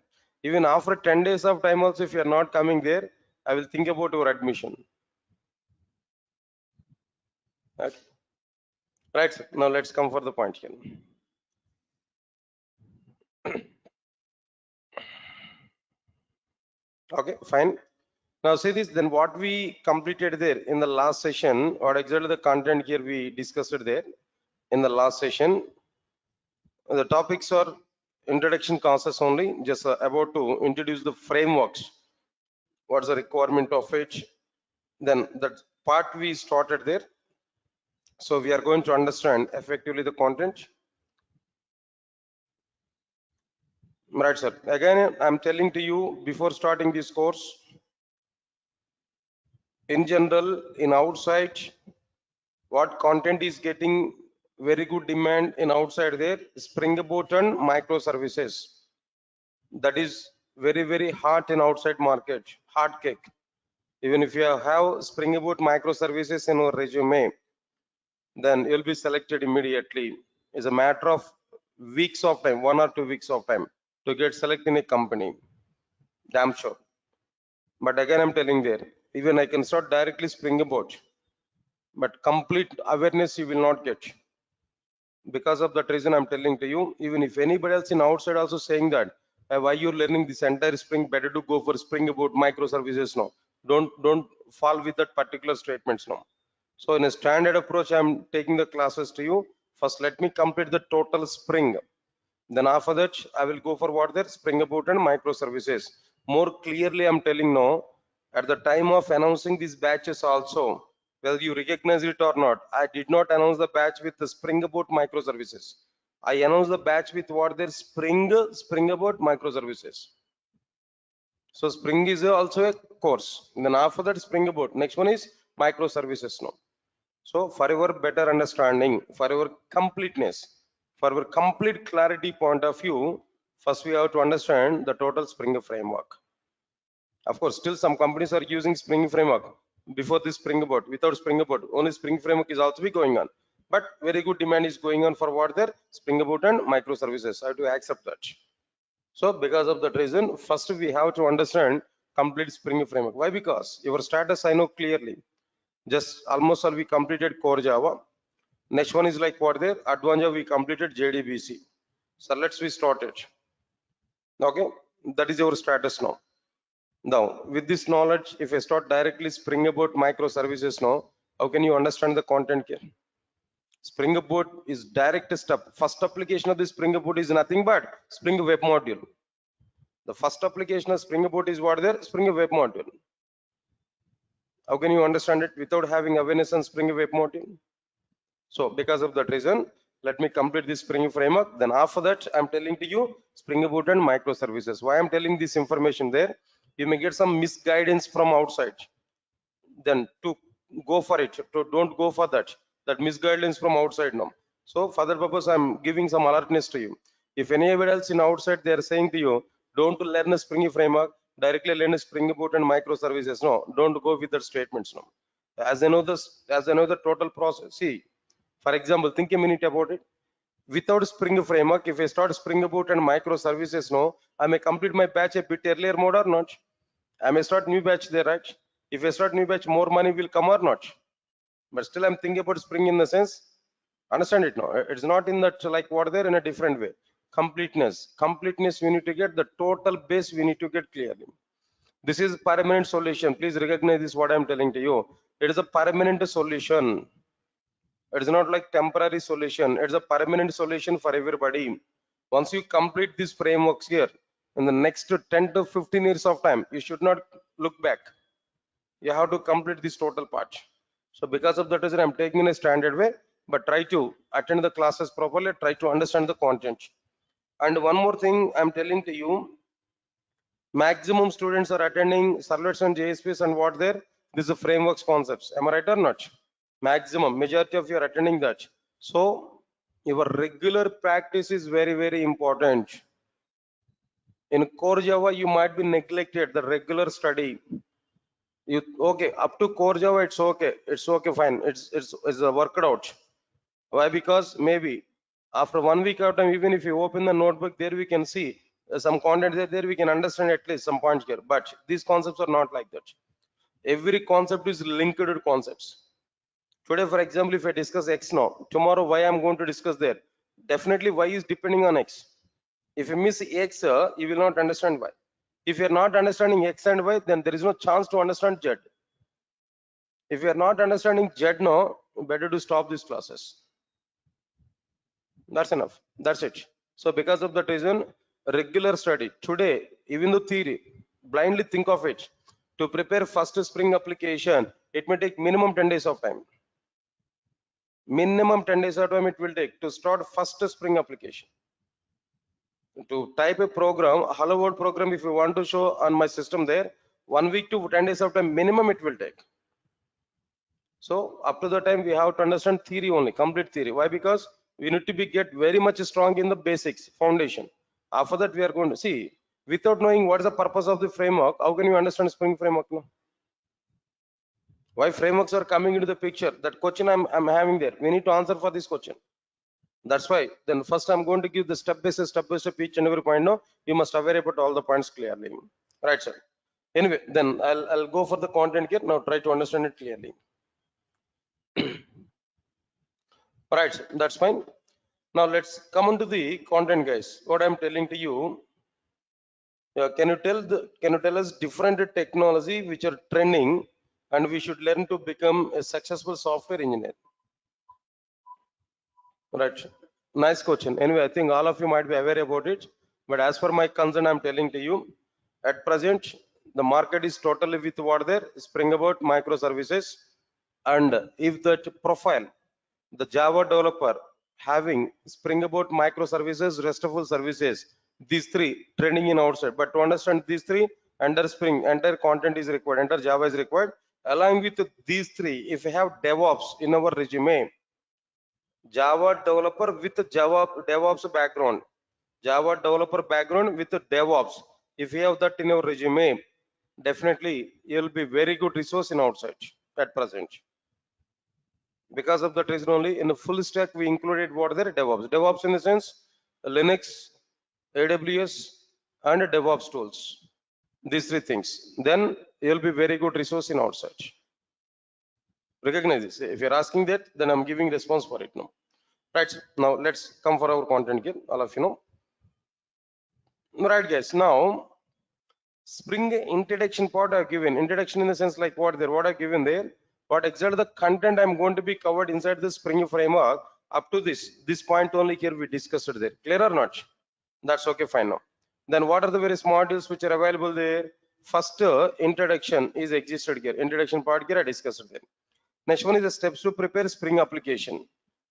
Even after 10 days of time also, if you are not coming there, I will think about your admission. Okay. Right, sir. Now let's come for the point here. Okay, fine. Now see this, then what we completed there in the last session, or exactly the content here we discussed it there in the last session. The topics are introduction classes only, just about to introduce the frameworks. What's the requirement of it? Then that part we started there. So we are going to understand effectively the content. Right, sir. Again, I'm telling to you before starting this course, in general, in outside, what content is getting very good demand in outside there? Spring Boot and microservices. That is very hot in outside market, hot cake. Even if you have Spring Boot microservices in your resume, then you'll be selected immediately. It's a matter of weeks of time, 1 or 2 weeks of time to get selected in a company. Damn sure. But again, I'm telling there, even I can start directly Spring Boot, but complete awareness you will not get. Because of that reason, I'm telling to you, even if anybody else in outside also saying that, why you're learning this entire Spring, better to go for Spring Boot microservices now. Don't fall with that particular statements now. So in a standard approach, I'm taking the classes to you. First, let me complete the total Spring. Then after that, I will go for what there Spring Boot and microservices. More clearly, I'm telling now, at the time of announcing these batches also, whether you recognize it or not, I did not announce the batch with the Spring Boot microservices. I announced the batch with what there Spring Boot microservices. So Spring is also a course. Then after that, Spring Boot. Next one is microservices now. So for your better understanding, for your completeness, for our complete clarity point of view, first we have to understand the total Spring framework. Of course, still some companies are using Spring framework before this Spring Boot. Without Spring Boot, only Spring framework is also be going on. But very good demand is going on for what there Spring Boot and microservices. I have to accept that. So because of that reason, first we have to understand complete Spring framework. Why? Because your status I know clearly. Just almost all we completed core Java. Next one is like what there advanced Java we completed JDBC. So let's we start it. Okay, that is your status now. Now with this knowledge, if I start directly Spring Boot microservices now, how can you understand the content here? Spring Boot is direct step. First application of the Spring Boot is nothing but Spring Web Module. The first application of Spring Boot is what there Spring Web Module. How can you understand it without having awareness on Spring Web Module? So because of that reason, let me complete this Spring framework. Then after that, I'm telling to you Spring Boot and microservices. Why I'm telling this information there? You may get some misguidance from outside. Then to go for it, to don't go for that. That misguidance from outside now. So for that purpose, I'm giving some alertness to you. If anybody else in outside they are saying to you, don't learn a Spring framework, directly learn a Spring Boot and microservices. No, don't go with the statements. No, as I know this, as I know the total process. See, for example, think a minute about it. Without Spring framework, if I start Spring Boot and microservices, no, I may complete my batch a bit earlier mode or not. I may start new batch there, right? If I start new batch, more money will come or not. But still, I'm thinking about Spring in the sense, understand it now. It's not in that like what there in a different way. Completeness, we need to get the total base, we need to get clearly. This is permanent solution. Please recognize this, what I'm telling to you. It is a permanent solution. It is not like temporary solution. It's a permanent solution for everybody. Once you complete these frameworks here, in the next 10 to 15 years of time, you should not look back. You have to complete this total part. So because of that reason, I'm taking in a standard way, but try to attend the classes properly, try to understand the content. And one more thing I'm telling to you, maximum students are attending servlets and JSPs and what there, this is frameworks concepts. Am I right or not? Maximum, majority of you are attending that. So your regular practice is very, very important. In core Java, you might be neglected the regular study. You okay up to core Java, it's okay, fine. It's worked out. Why? Because maybe after 1 week of time, even if you open the notebook, there we can see some content there we can understand at least some points here. But these concepts are not like that. Every concept is linked to concepts. Today, for example, if I discuss X now, tomorrow Y I'm going to discuss there. Definitely Y is depending on X. If you miss X, you will not understand Y. If you are not understanding X and Y, then there is no chance to understand Z. If you are not understanding Z now, better to stop these classes. That's enough. That's it. So because of that reason, regular study. Today, even the theory, blindly think of it. To prepare first Spring application, it may take minimum 10 days of time. Minimum 10 days of time it will take to start first Spring application. To type a program, a hello world program, if you want to show on my system there, 1 week to 10 days of time minimum it will take. So up to the time we have to understand theory only, complete theory. Why? Because we need to be get very much strong in the basics, foundation. After that we are going to see, without knowing what is the purpose of the framework, how can you understand Spring framework? No? Why frameworks are coming into the picture? That question I'm having there. We need to answer for this question. That's why then first I'm going to give the step by step each and every point. No, you must aware about all the points clearly. Right, sir. Anyway, then I'll go for the content here. Now try to understand it clearly. Right, sir. That's fine. Now let's come on to the content, guys. What I'm telling to you. Can you tell us different technology which are trending and we should learn to become a successful software engineer? Right. Nice question. Anyway, I think all of you might be aware about it. But as per my concern, I'm telling to you, at present, the market is totally with what there, Spring Boot microservices. And if that profile, the Java developer having Spring Boot microservices, RESTful services, these three training in outside. But to understand these three, under Spring, entire content is required, enter Java is required. Along with these three, if we have DevOps in our resume, Java developer with Java DevOps background, Java developer background with DevOps. If you have that in your resume, definitely you'll be very good resource in outside at present. Because of that reason only, in the full stack we included what there DevOps. DevOps in the sense Linux, AWS, and DevOps tools. These three things. Then you'll be very good resource in outside. Recognize this. If you're asking that, then I'm giving response for it now. Right, now let's come for our content here, all of you know. Right, guys, now Spring introduction part I've given. Introduction in the sense like what I've given there, what exactly the content I'm going to be covered inside the Spring framework. Up to this point only here we discussed it there. Clear or not? That's okay, fine now. Then what are the various modules which are available there? First introduction is existed here. Introduction part here I discussed it there. Next one is the steps to prepare Spring application.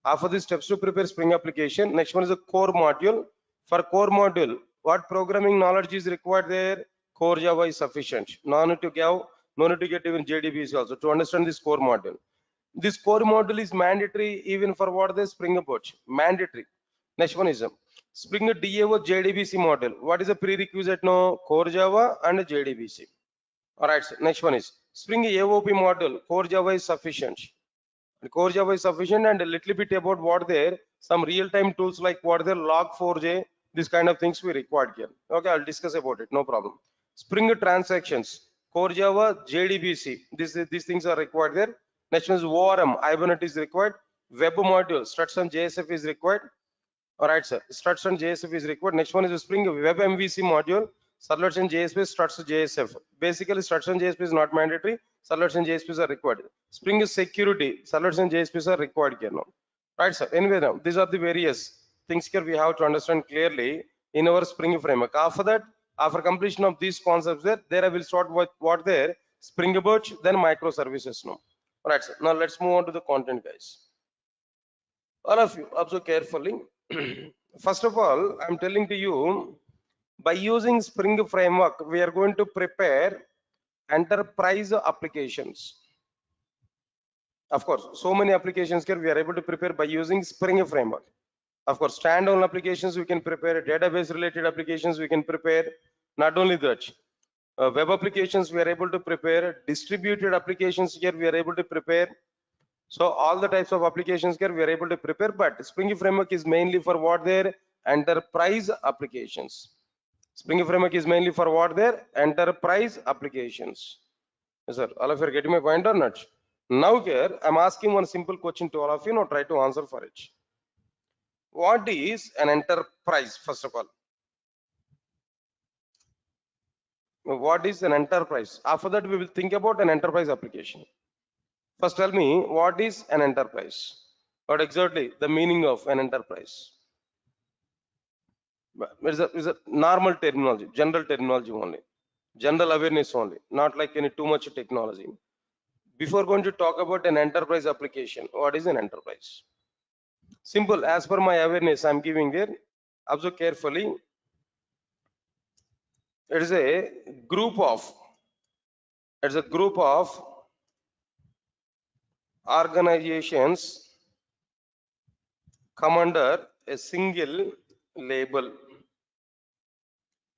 After the steps to prepare Spring application, next one is the core module. For core module, what programming knowledge is required there? Core Java is sufficient. No need to get even JDBs also to understand this core module. This core module is mandatory even for what the Spring Boot. Mandatory. Next one is Spring DAO JDBC model. What is the prerequisite now? Core Java and JDBC. All right, sir. Next one is Spring AOP model. Core Java is sufficient. Core Java is sufficient, and a little bit about what there, some real-time tools like what there, Log4j, this kind of things we required here. Okay, I'll discuss about it, no problem. Spring transactions, Core Java, JDBC, these things are required there. Next one is ORM, Hibernate is required. Web module, struts and JSF is required. All right, sir. Struts and JSF is required. Next one is the Spring Web MVC module. Servlets and JSP, struts JSF. Basically, struts and JSP is not mandatory. Servlets and JSPs are required. Spring is security. Servlets and JSPs are required here now. Right, sir. Anyway, now these are the various things here we have to understand clearly in our Spring framework. After that, after completion of these concepts, there I will start with what there Spring Boot, then microservices now. All right, sir. Now let's move on to the content, guys. All of you observe carefully. First of all, I'm telling to you, by using Spring framework, we are going to prepare enterprise applications. Of course, so many applications here we are able to prepare by using Spring framework. Of course, standalone applications we can prepare, database related applications we can prepare. Not only that, web applications we are able to prepare, distributed applications here we are able to prepare. So all the types of applications here we are able to prepare, but Spring framework is mainly for what their enterprise applications. Spring framework is mainly for what their enterprise applications. Yes, sir. All of you are getting my point or not? Now here I'm asking one simple question to all of you. Now try to answer for it. What is an enterprise? First of all, what is an enterprise? After that we will think about an enterprise application. First tell me, what is an enterprise? What exactly the meaning of an enterprise? It's a normal terminology, general terminology only, general awareness only, not like any too much technology. Before going to talk about an enterprise application, what is an enterprise? Simple, as per my awareness I'm giving there, observe carefully. It is a group of, it's a group of organizations come under a single label.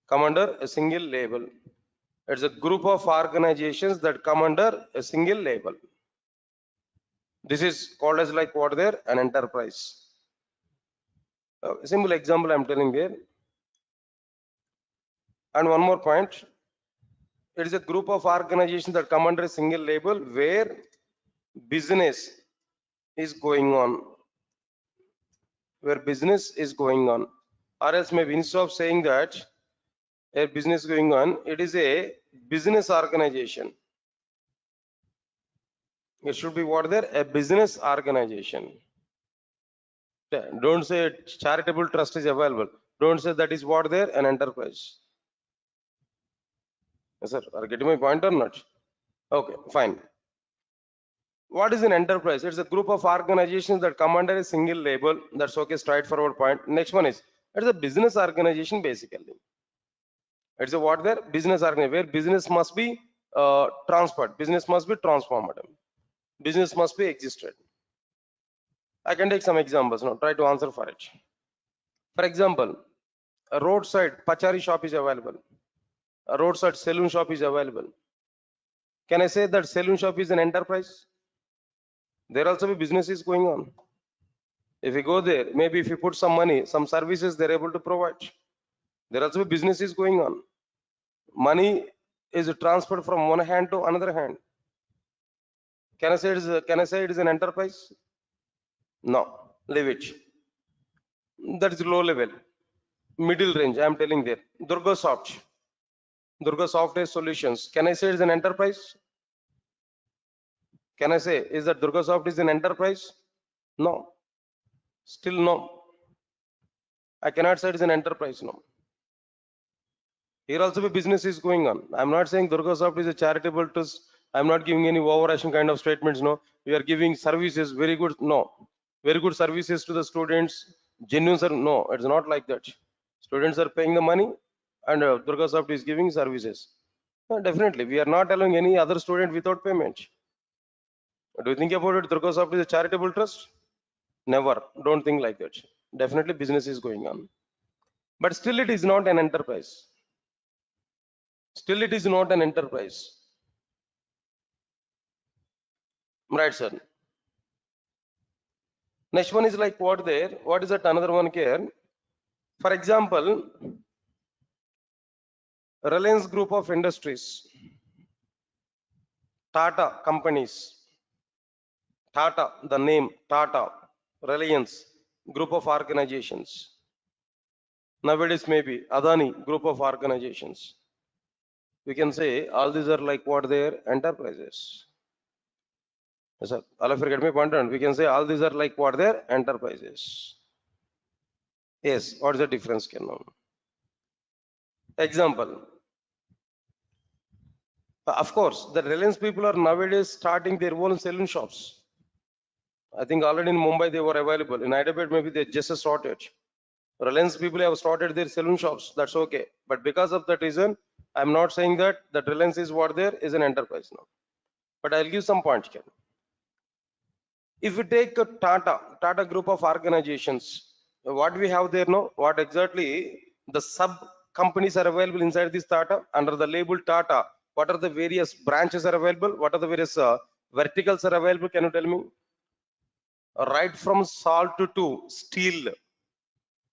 Come under a single label. It's a group of organizations that come under a single label. This is called as like what there, an enterprise. A simple example I'm telling there. And one more point, it is a group of organizations that come under a single label where business is going on. Where business is going on. Or else maybe instead of saying that a business going on, it is a business organization. It should be what there, a business organization. Don't say charitable trust is available. Don't say that is what there, an enterprise. Yes, sir. Are you getting my point or not? Okay, fine. What is an enterprise? It's a group of organizations that come under a single label. That's okay, straightforward point. Next one is, it's a business organization basically. It's a what there? Business organization, where business must be transferred. Business must be transformed. Business must be existed. I can take some examples now. Try to answer for it. For example, a roadside pachari shop is available. A roadside saloon shop is available. Can I say that saloon shop is an enterprise? There also be businesses going on. If you go there, maybe if you put some money, some services they're able to provide. There also be businesses going on. Money is transferred from one hand to another hand. Can I say it is an enterprise? No, leave it. That is low level, middle range. I am telling there. Durga Software Solutions. Can I say it is an enterprise? Can I say is that Durga Soft is an enterprise? No. Still no. I cannot say it is an enterprise. No. Here also the business is going on. I'm not saying Durga Soft is a charitable trust. I'm not giving any overarching kind of statements. No. We are giving services, very good. No. Very good services to the students. Genuine service. No, it's not like that. Students are paying the money and Durga Soft is giving services. Definitely, we are not allowing any other student without payment. Do you think about it? Durga Soft is a charitable trust? Never. Don't think like that. Definitely business is going on. But still it is not an enterprise. Still it is not an enterprise. Right, sir. Next one is like what there? What is that another one here? For example, Reliance Group of Industries, Tata companies, Tata, the name Tata, Reliance Group of organizations. Nowadays maybe Adani Group of organizations. We can say all these are like what their enterprises. Yes, sir. All of you get my point. We can say all these are like what their enterprises. Yes, what is the difference? Can know? Example. Of course, the Reliance people are nowadays starting their own saloon shops. I think already in Mumbai they were available. In Hyderabad, maybe they just a shortage. Reliance people have started their saloon shops. That's okay. But because of that reason, I'm not saying that the Reliance is what there is an enterprise now. But I'll give some points here. If we take a Tata group of organizations, what we have there now, what exactly the sub companies are available inside this Tata under the label Tata, what are the various branches are available, what are the various verticals are available, can you tell me? Right from salt to steel,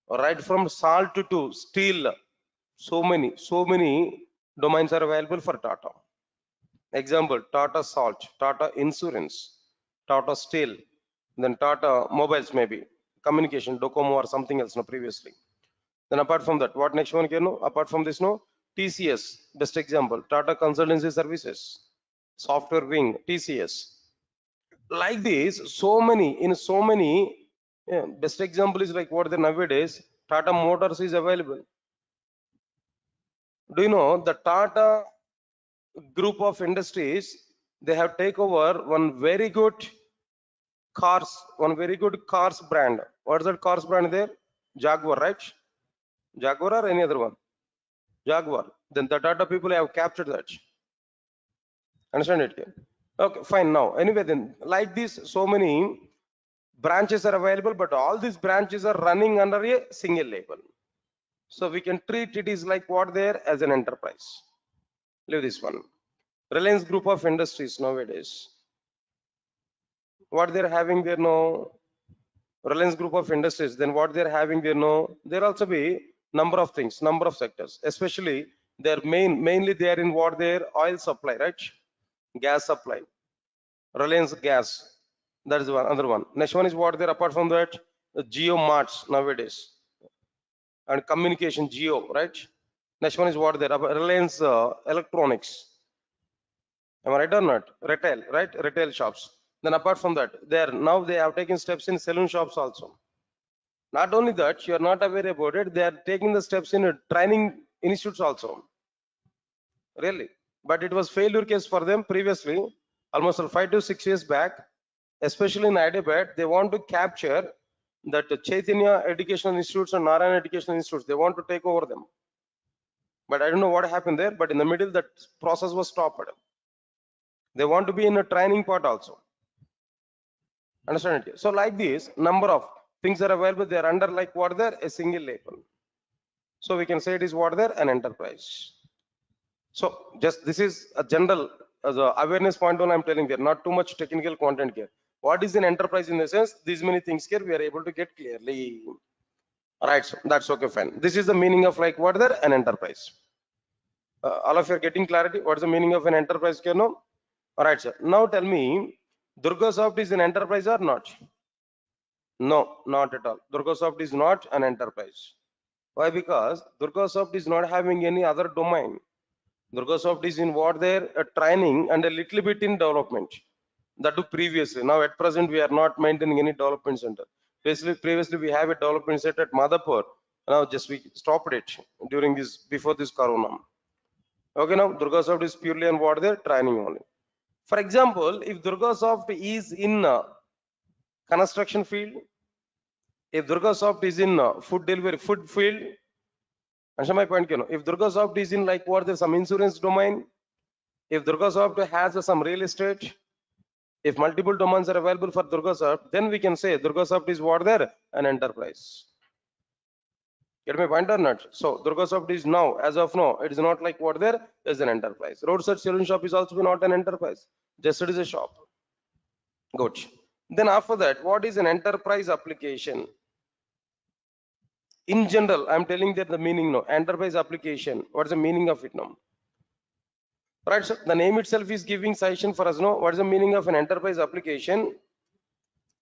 right from salt to steel, so many domains are available for Tata. Example, Tata Salt, Tata Insurance, Tata Steel, then Tata Mobiles maybe, communication, Docomo or something else no previously. Then apart from that, what next one can know? Apart from this, no, TCS, best example, Tata Consultancy Services, Software Wing, TCS. Like this, so many, yeah, best example is like what the nowadays, Tata Motors is available. Do you know the Tata group of industries, they have taken over one very good cars brand. What's that cars brand there? Jaguar, right? Jaguar or any other one? Jaguar. Then the Tata people have captured that. Understand it here? Okay, fine. Now, anyway, then like this, so many branches are available, but all these branches are running under a single label. So we can treat it is like what there as an enterprise. Leave this one. Reliance Group of Industries nowadays. What they're having there no Reliance Group of Industries, then what they're having there no there also be number of things, number of sectors, especially their mainly they are in what their oil supply, right? Gas supply, Reliance Gas, that is one other one. Next one is what there apart from that, the Geo Marts nowadays and communication Geo, right? Next one is what there Reliance Electronics. Am I right or not? Retail, right? Retail shops. Then apart from that, now they have taken steps in saloon shops also. Not only that, you are not aware about it, they are taking the steps in training institutes also. Really. But it was failure case for them previously, almost 5 to 6 years back, especially in Hyderabad, they want to capture that Chaitanya Educational Institutes and Narayana Educational Institutes. They want to take over them. But I don't know what happened there, but in the middle, that process was stopped. They want to be in a training part also. Understand it? So like this, number of things are available. They are under like what there a single label. So we can say it is what there an enterprise. So just this is a general as a awareness point on I'm telling there, not too much technical content here. What is an enterprise in the sense? These many things here we are able to get clearly. Right, so that's okay, fine. This is the meaning of like what there an enterprise. All of you are getting clarity. What is the meaning of an enterprise? Can know? All right, sir. Now tell me, Durga Soft is an enterprise or not? No, not at all. Durga Soft is not an enterprise. Why? Because Durga Soft is not having any other domain. Durga Soft is in what there training and a little bit in development. That do previously. Now at present we are not maintaining any development center. Previously we have a development center at Madhapur. Now just we stopped it during this before this corona. Okay, now Durga Soft is purely on what there training only. For example, if Durga Soft is in construction field, if Durga Soft is in food delivery, food field, answer my point, if Durga Soft is in like what there's some insurance domain, if Durga Soft has some real estate, if multiple domains are available for Durga Soft, then we can say Durga Soft is what there an enterprise. Get my point or not? So Durga Soft is now, as of now, it is not like what there is an enterprise. Roadside saloon shop is also not an enterprise. Just it is a shop. Good. Then after that, what is an enterprise application? In general, I'm telling that the meaning now. Enterprise application. What is the meaning of it now? Right. So the name itself is giving suggestion for us. No. What is the meaning of an enterprise application?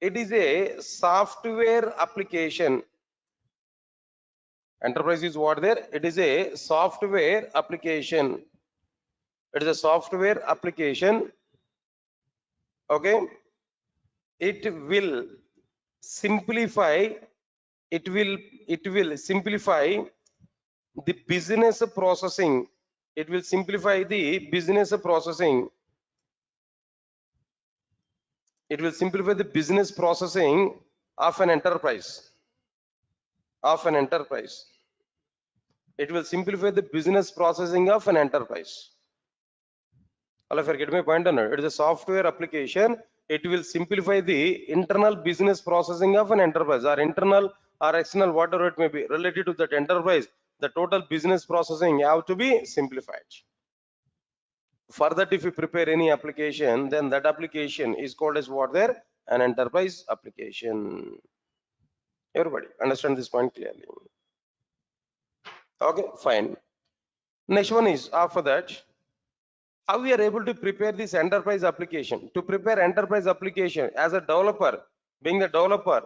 It is a software application. Enterprise is what there? It is a software application. It is a software application. Okay. It will simplify. It will simplify the business processing. It will simplify the business processing. It will simplify the business processing of an enterprise. Of an enterprise. It will simplify the business processing of an enterprise. All of you get my point on it. It is a software application. It will simplify the internal business processing of an enterprise, or internal or external, whatever it may be, related to that enterprise. The total business processing have to be simplified. For that, if you prepare any application, then that application is called as what there? An enterprise application. Everybody understand this point clearly? Okay, fine. Next one is after that, how we are able to prepare this enterprise application. To prepare enterprise application as a developer, being a developer,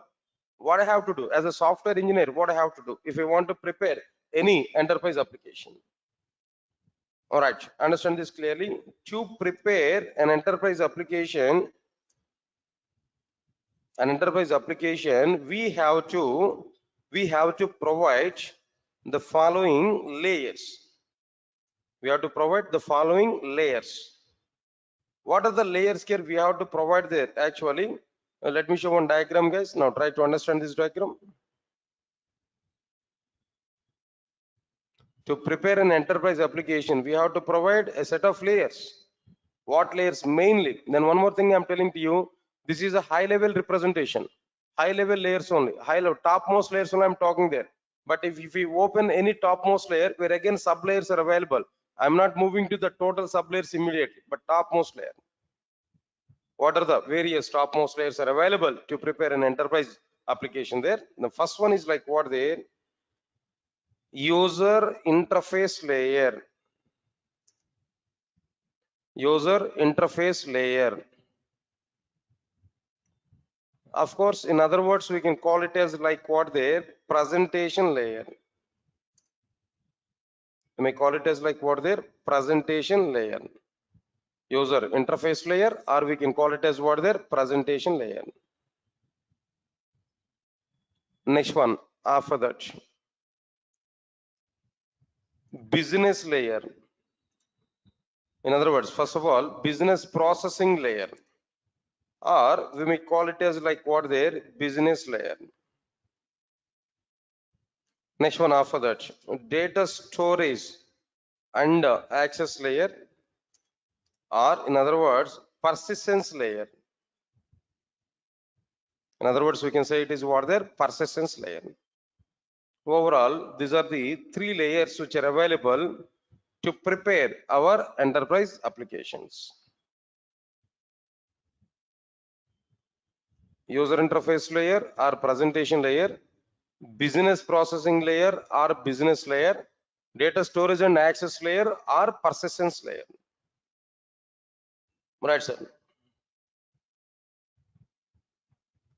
what I have to do as a software engineer, what I have to do if I want to prepare any enterprise application. All right, understand this clearly. To prepare an enterprise application, we have to provide the following layers. We have to provide the following layers. What are the layers here we have to provide there? Actually, let me show one diagram, guys. Now try to understand this diagram. To prepare an enterprise application, we have to provide a set of layers. What layers? Mainly. Then one more thing I'm telling to you, this is a high level representation. High level layers only. High level, topmost layers only I'm talking there. But if we open any topmost layer, where again sub layers are available, I'm not moving to the total sub layers immediately, but topmost layer. What are the various topmost layers are available to prepare an enterprise application there? The first one is like what there? User interface layer. User interface layer. Of course, in other words, we can call it as like what there? Presentation layer. We may call it as like what there? Presentation layer. User interface layer, or we can call it as what there? Presentation layer. Next one, after that, business layer. In other words, first of all, business processing layer, or we may call it as like what there? Business layer. Next one after that, data storage and access layer, or in other words, persistence layer. In other words, we can say it is what there? Persistence layer. Overall, these are the three layers which are available to prepare our enterprise applications. User interface layer or presentation layer, business processing layer or business layer, data storage and access layer or persistence layer. Right, sir.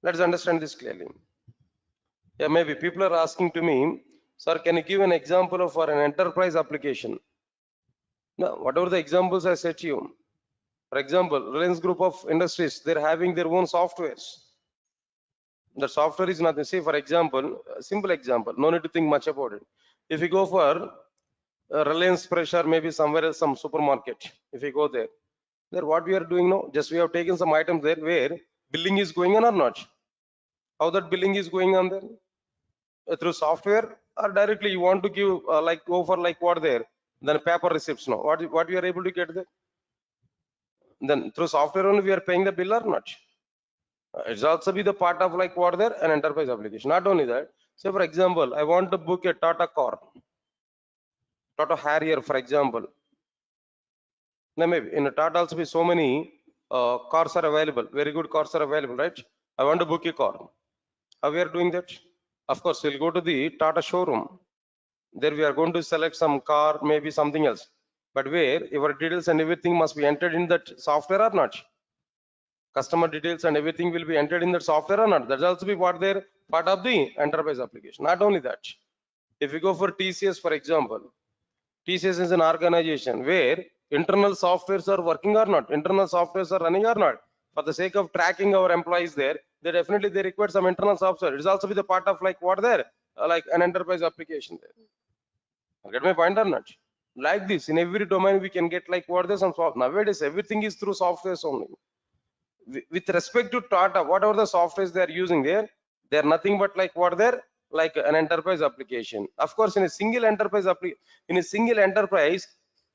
Let's understand this clearly. Yeah, maybe people are asking to me, sir, can you give an example of for an enterprise application? No, whatever the examples I said to you. For example, Reliance Group of Industries, they're having their own softwares. The software is nothing. Say, for example, a simple example, no need to think much about it. If you go for Reliance Fresh or maybe somewhere else, some supermarket, if you go there, what we are doing now, just we have taken some items there where billing is going on or not. How that billing is going on there? Through software, or directly you want to give like go for like what there? Then paper receipts now. What we are able to get there? Then through software only we are paying the bill or not? It's also be the part of like what there? An enterprise application. Not only that, Say for example, I want to book a Tata car, Tata Harrier, for example. Now maybe in a Tata also be so many cars are available, very good cars are available, right? I want to book a car. How we are doing that? Of course, we'll go to the Tata showroom. There we are going to select some car, maybe something else. But where your details and everything must be entered in that software or not? Customer details and everything will be entered in that software or not? That's also be what they're part of the enterprise application. Not only that, if you go for TCS, for example, TCS is an organization where internal softwares are working or not, internal softwares are running or not. For the sake of tracking our employees there, they require some internal software. It's also be the part of like what there, like an enterprise application there. Get my point or not? Like this, in every domain we can get like what there's some software. Nowadays everything is through softwares only. With respect to Tata, whatever the softwares they are using there, they are nothing but like what they're like an enterprise application. Of course, in a single enterprise in a single enterprise,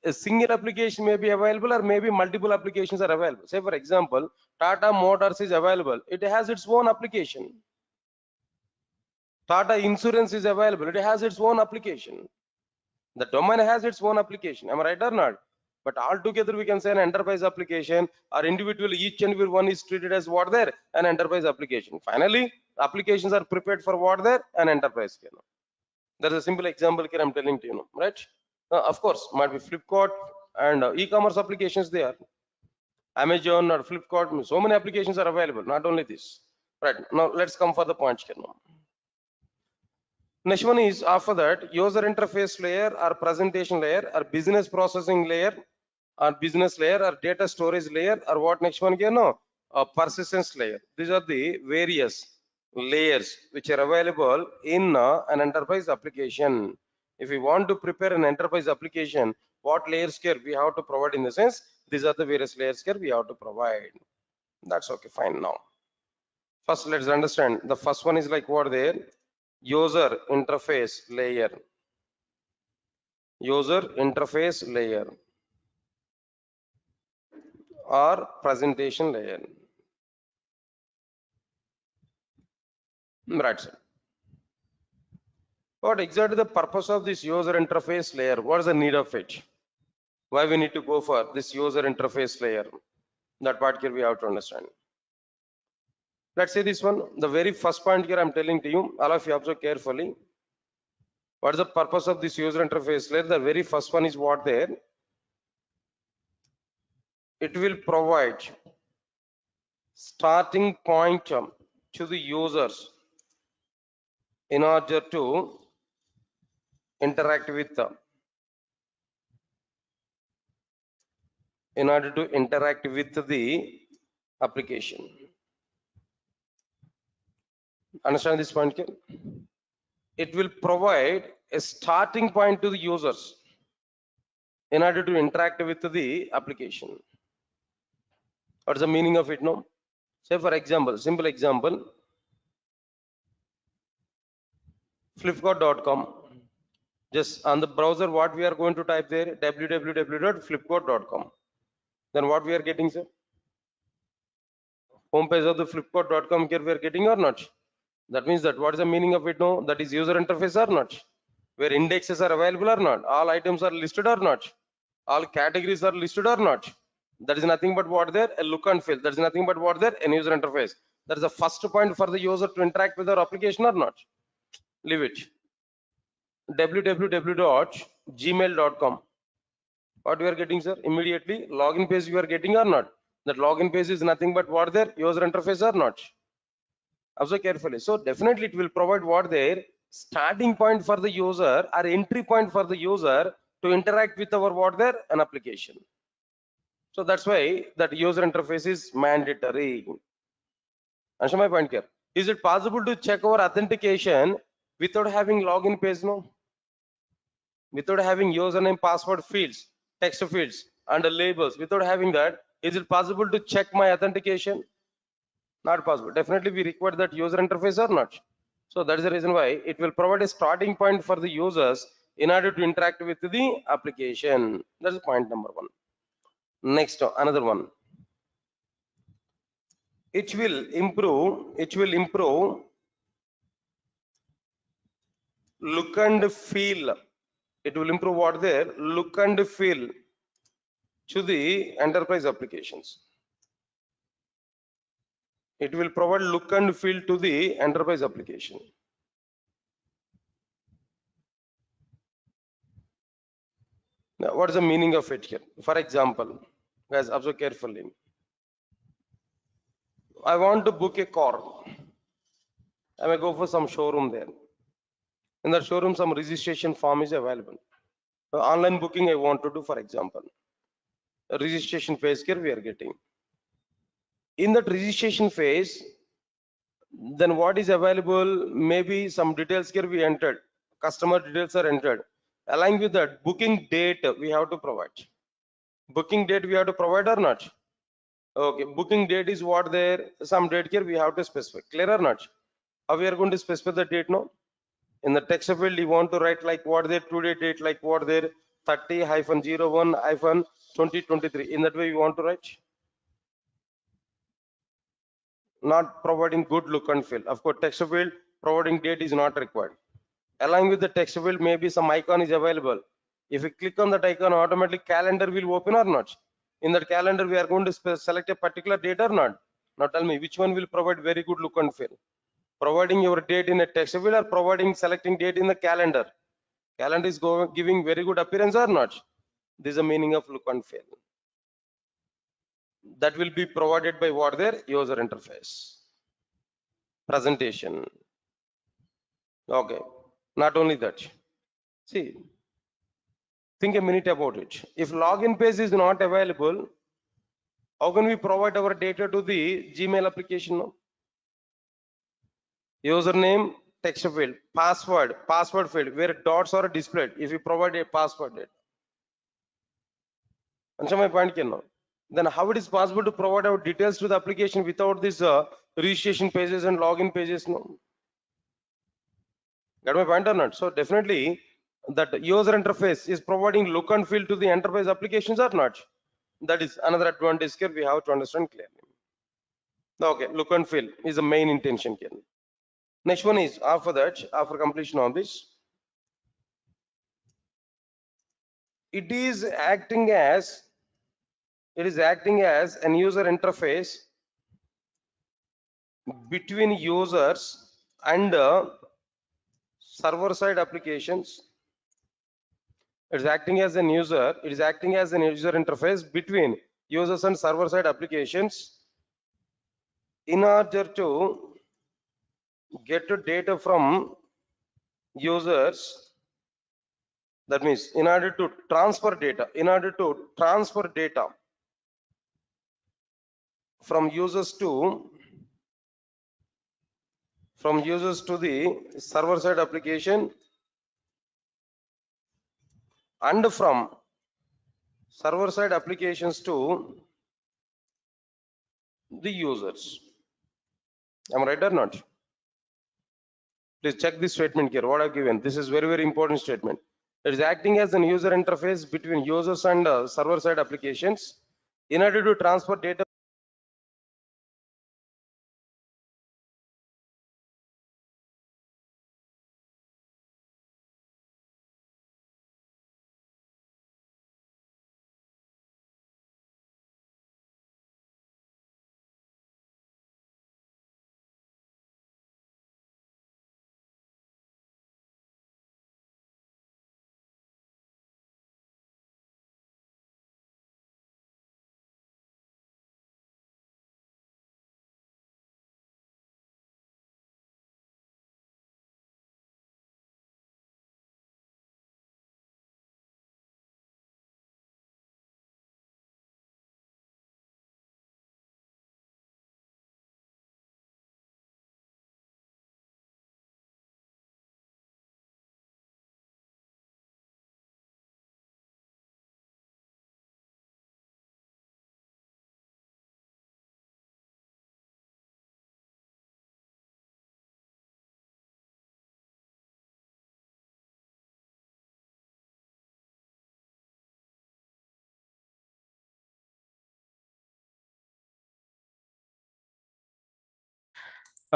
a single application may be available or maybe multiple applications are available. Say for example, Tata Motors is available. It has its own application. Tata Insurance is available. It has its own application. The domain has its own application. Am I right or not? But altogether we can say an enterprise application, or individually each and every one is treated as what there, an enterprise application. Finally, applications are prepared for what there, an enterprise. There's a simple example here I'm telling to you, right? Of course, might be Flipkart and e-commerce applications there. Amazon or Flipkart, so many applications are available. Not only this, right? Now let's come for the points here now. Next one is after that user interface layer or presentation layer or business processing layer or business layer or data storage layer or what next one here no persistence layer. These are the various layers which are available in an enterprise application. If we want to prepare an enterprise application, what layers here we have to provide, in the sense these are the various layers here we have to provide. That's okay, fine. Now first let's understand the first one is like what there, user interface layer. User interface layer or presentation layer, right sir. What exactly the purpose of this user interface layer? What is the need of it? Why we need to go for this user interface layer? That part here we have to understand. Let's say this one, the very first point here I'm telling to you, all of you observe carefully. What is the purpose of this user interface layer? The very first one is what there, it will provide starting point to the users in order to interact with the application. Understand this point? It will provide a starting point to the users in order to interact with the application. What's the meaning of it? No, say for example, simple example, flipkart.com. Just on the browser, what we are going to type there, www.flipkart.com. Then what we are getting, sir? Home page of the flipkart.com here we are getting or not? That means that what is the meaning of it? No, that is user interface or not? Where indexes are available or not? All items are listed or not? All categories are listed or not? That is nothing but what there, a look and feel. That is nothing but what there, an user interface. That is the first point for the user to interact with our application or not? Leave it. www.gmail.com. What we are getting, sir? Immediately login page you are getting or not? That login page is nothing but what there, user interface or not? Observe carefully. So definitely it will provide what there, starting point for the user or entry point for the user to interact with our what there, an application. So that's why that user interface is mandatory. Understand my point here? Is it possible to check our authentication without having login page? No. Without having username, password fields, text fields, and labels, without having that, is it possible to check my authentication? Not possible. Definitely we require that user interface or not. So that is the reason why it will provide a starting point for the users in order to interact with the application. That's point number one. Next, another one. It will improve look and feel. It will improve what there? Look and feel to the enterprise applications. It will provide look and feel to the enterprise application. Now, what is the meaning of it here? For example, guys, observe carefully. I want to book a car. I may go for some showroom there. In that showroom, some registration form is available. Online booking I want to do, for example. A registration phase here we are getting. In that registration phase, then what is available? Maybe some details here we entered. Customer details are entered. Along with that, booking date we have to provide. Booking date we have to provide or not? Okay, booking date is what there? Some date here we have to specify. Clear or not? How we are going to specify the date now? In the text field, you want to write like what there today date, like what there 30-01-2023. In that way, you want to write. Not providing good look and feel. Of course, text field providing date is not required. Along with the text field, maybe some icon is available. If you click on that icon, automatically calendar will open or not. In that calendar, we are going to select a particular date or not. Now tell me which one will provide very good look and feel. Providing your date in a text field or providing selecting date in the calendar. Calendar is giving very good appearance or not. This is the meaning of look and feel. That will be provided by what their user interface. Presentation. Okay. Not only that. See, think a minute about it. If login page is not available, how can we provide our data to the Gmail application now? Username, text field, password field, where dots are displayed. If you provide a password data. Answer my point, now. Then how it is possible to provide our details to the application without this registration pages and login pages? No. Got my point or not? So definitely that user interface is providing look and feel to the enterprise applications or not. That is another advantage here we have to understand clearly. Okay, look and feel is the main intention here. Next one is after that, after completion of this, it is acting as an user interface between users and server side applications. It is acting as an user interface between users and server side applications in order to get data from users. That means in order to transfer data from users to the server side application and from server side applications to the users. Am I right or not? Please check this statement here. What I've given. This is very important statement. It is acting as an user interface between users and server side applications in order to transfer data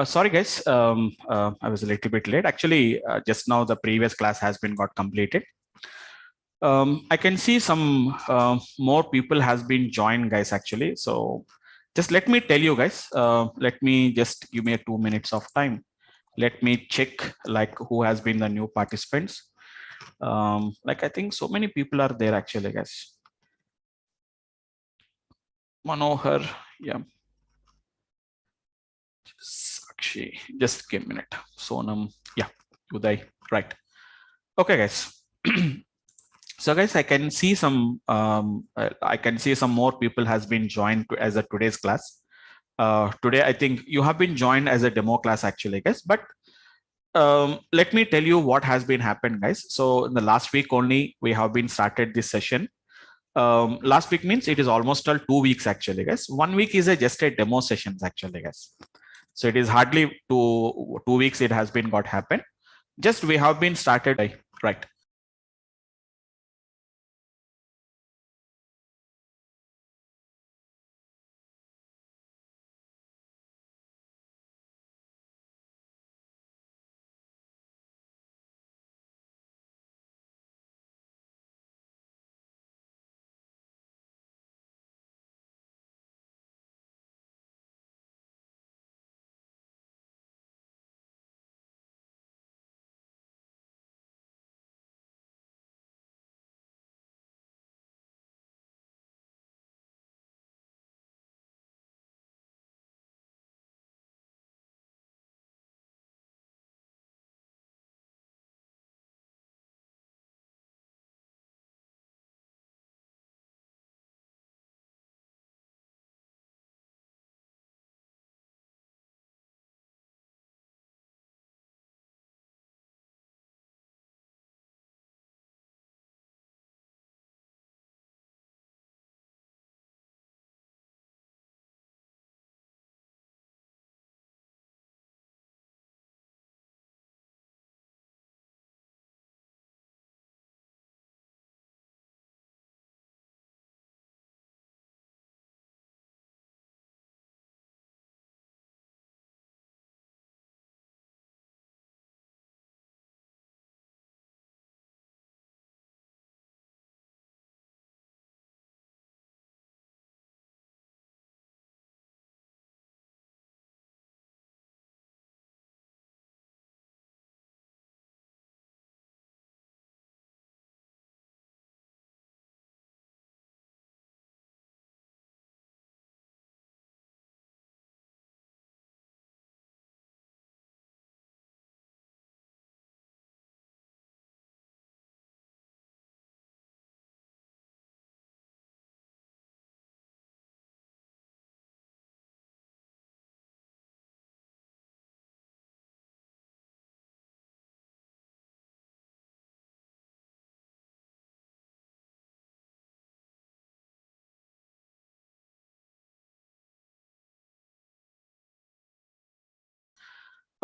Sorry, guys. I was a little bit late. Actually, just now the previous class has been got completed. I can see some more people has been joined, guys. Actually, so just let me tell you, guys. Let me just give me a 2 minutes of time. Let me check like who has been the new participants. Like I think so many people are there actually, guys. Manohar, yeah. Sakshi, just give a minute. Sonam, yeah. Uday, right. Okay, guys. So, guys, I can see some more people has been joined as a today's class. Today, I think you have been joined as a demo class actually, guys. But let me tell you what has been happened, guys. So, in the last week only, we have been started this session. Last week means it is almost all 2 weeks actually, guys. 1 week is just a demo sessions actually, guys. So it is hardly 2 weeks it has been got happened. Just we have been started, right.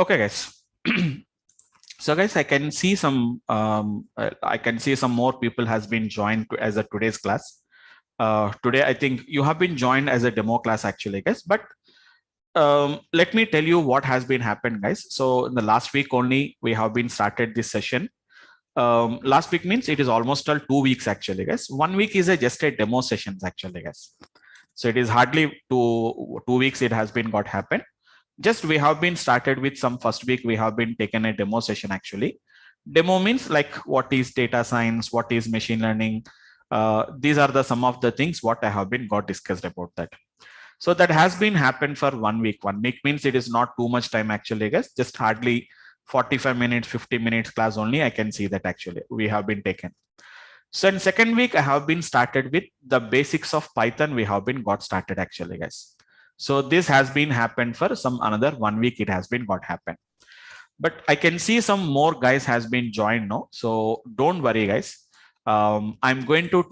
Okay, guys. So, guys, I can see some more people has been joined as a today's class. Today, I think you have been joined as a demo class actually, guys. But let me tell you what has been happened, guys. So, in the last week only, we have been started this session. Last week means it is almost all 2 weeks actually, guys. 1 week is just a demo sessions actually, guys. So it is hardly 2 weeks it has been got happened. Just we have been started with some first week we have been taken a demo session actually. Demo means like what is data science, what is machine learning. These are the some of the things what I have been got discussed about that. So that has been happened for 1 week. 1 week means it is not too much time actually, guys. Just hardly 45 minutes, 50 minutes class only. I can see that actually we have been taken. So in second week, I have been started with the basics of Python. We have been got started actually, guys. So this has been happened for some another 1 week. It has been got happened. But I can see some more guys has been joined now. So don't worry, guys. I'm going to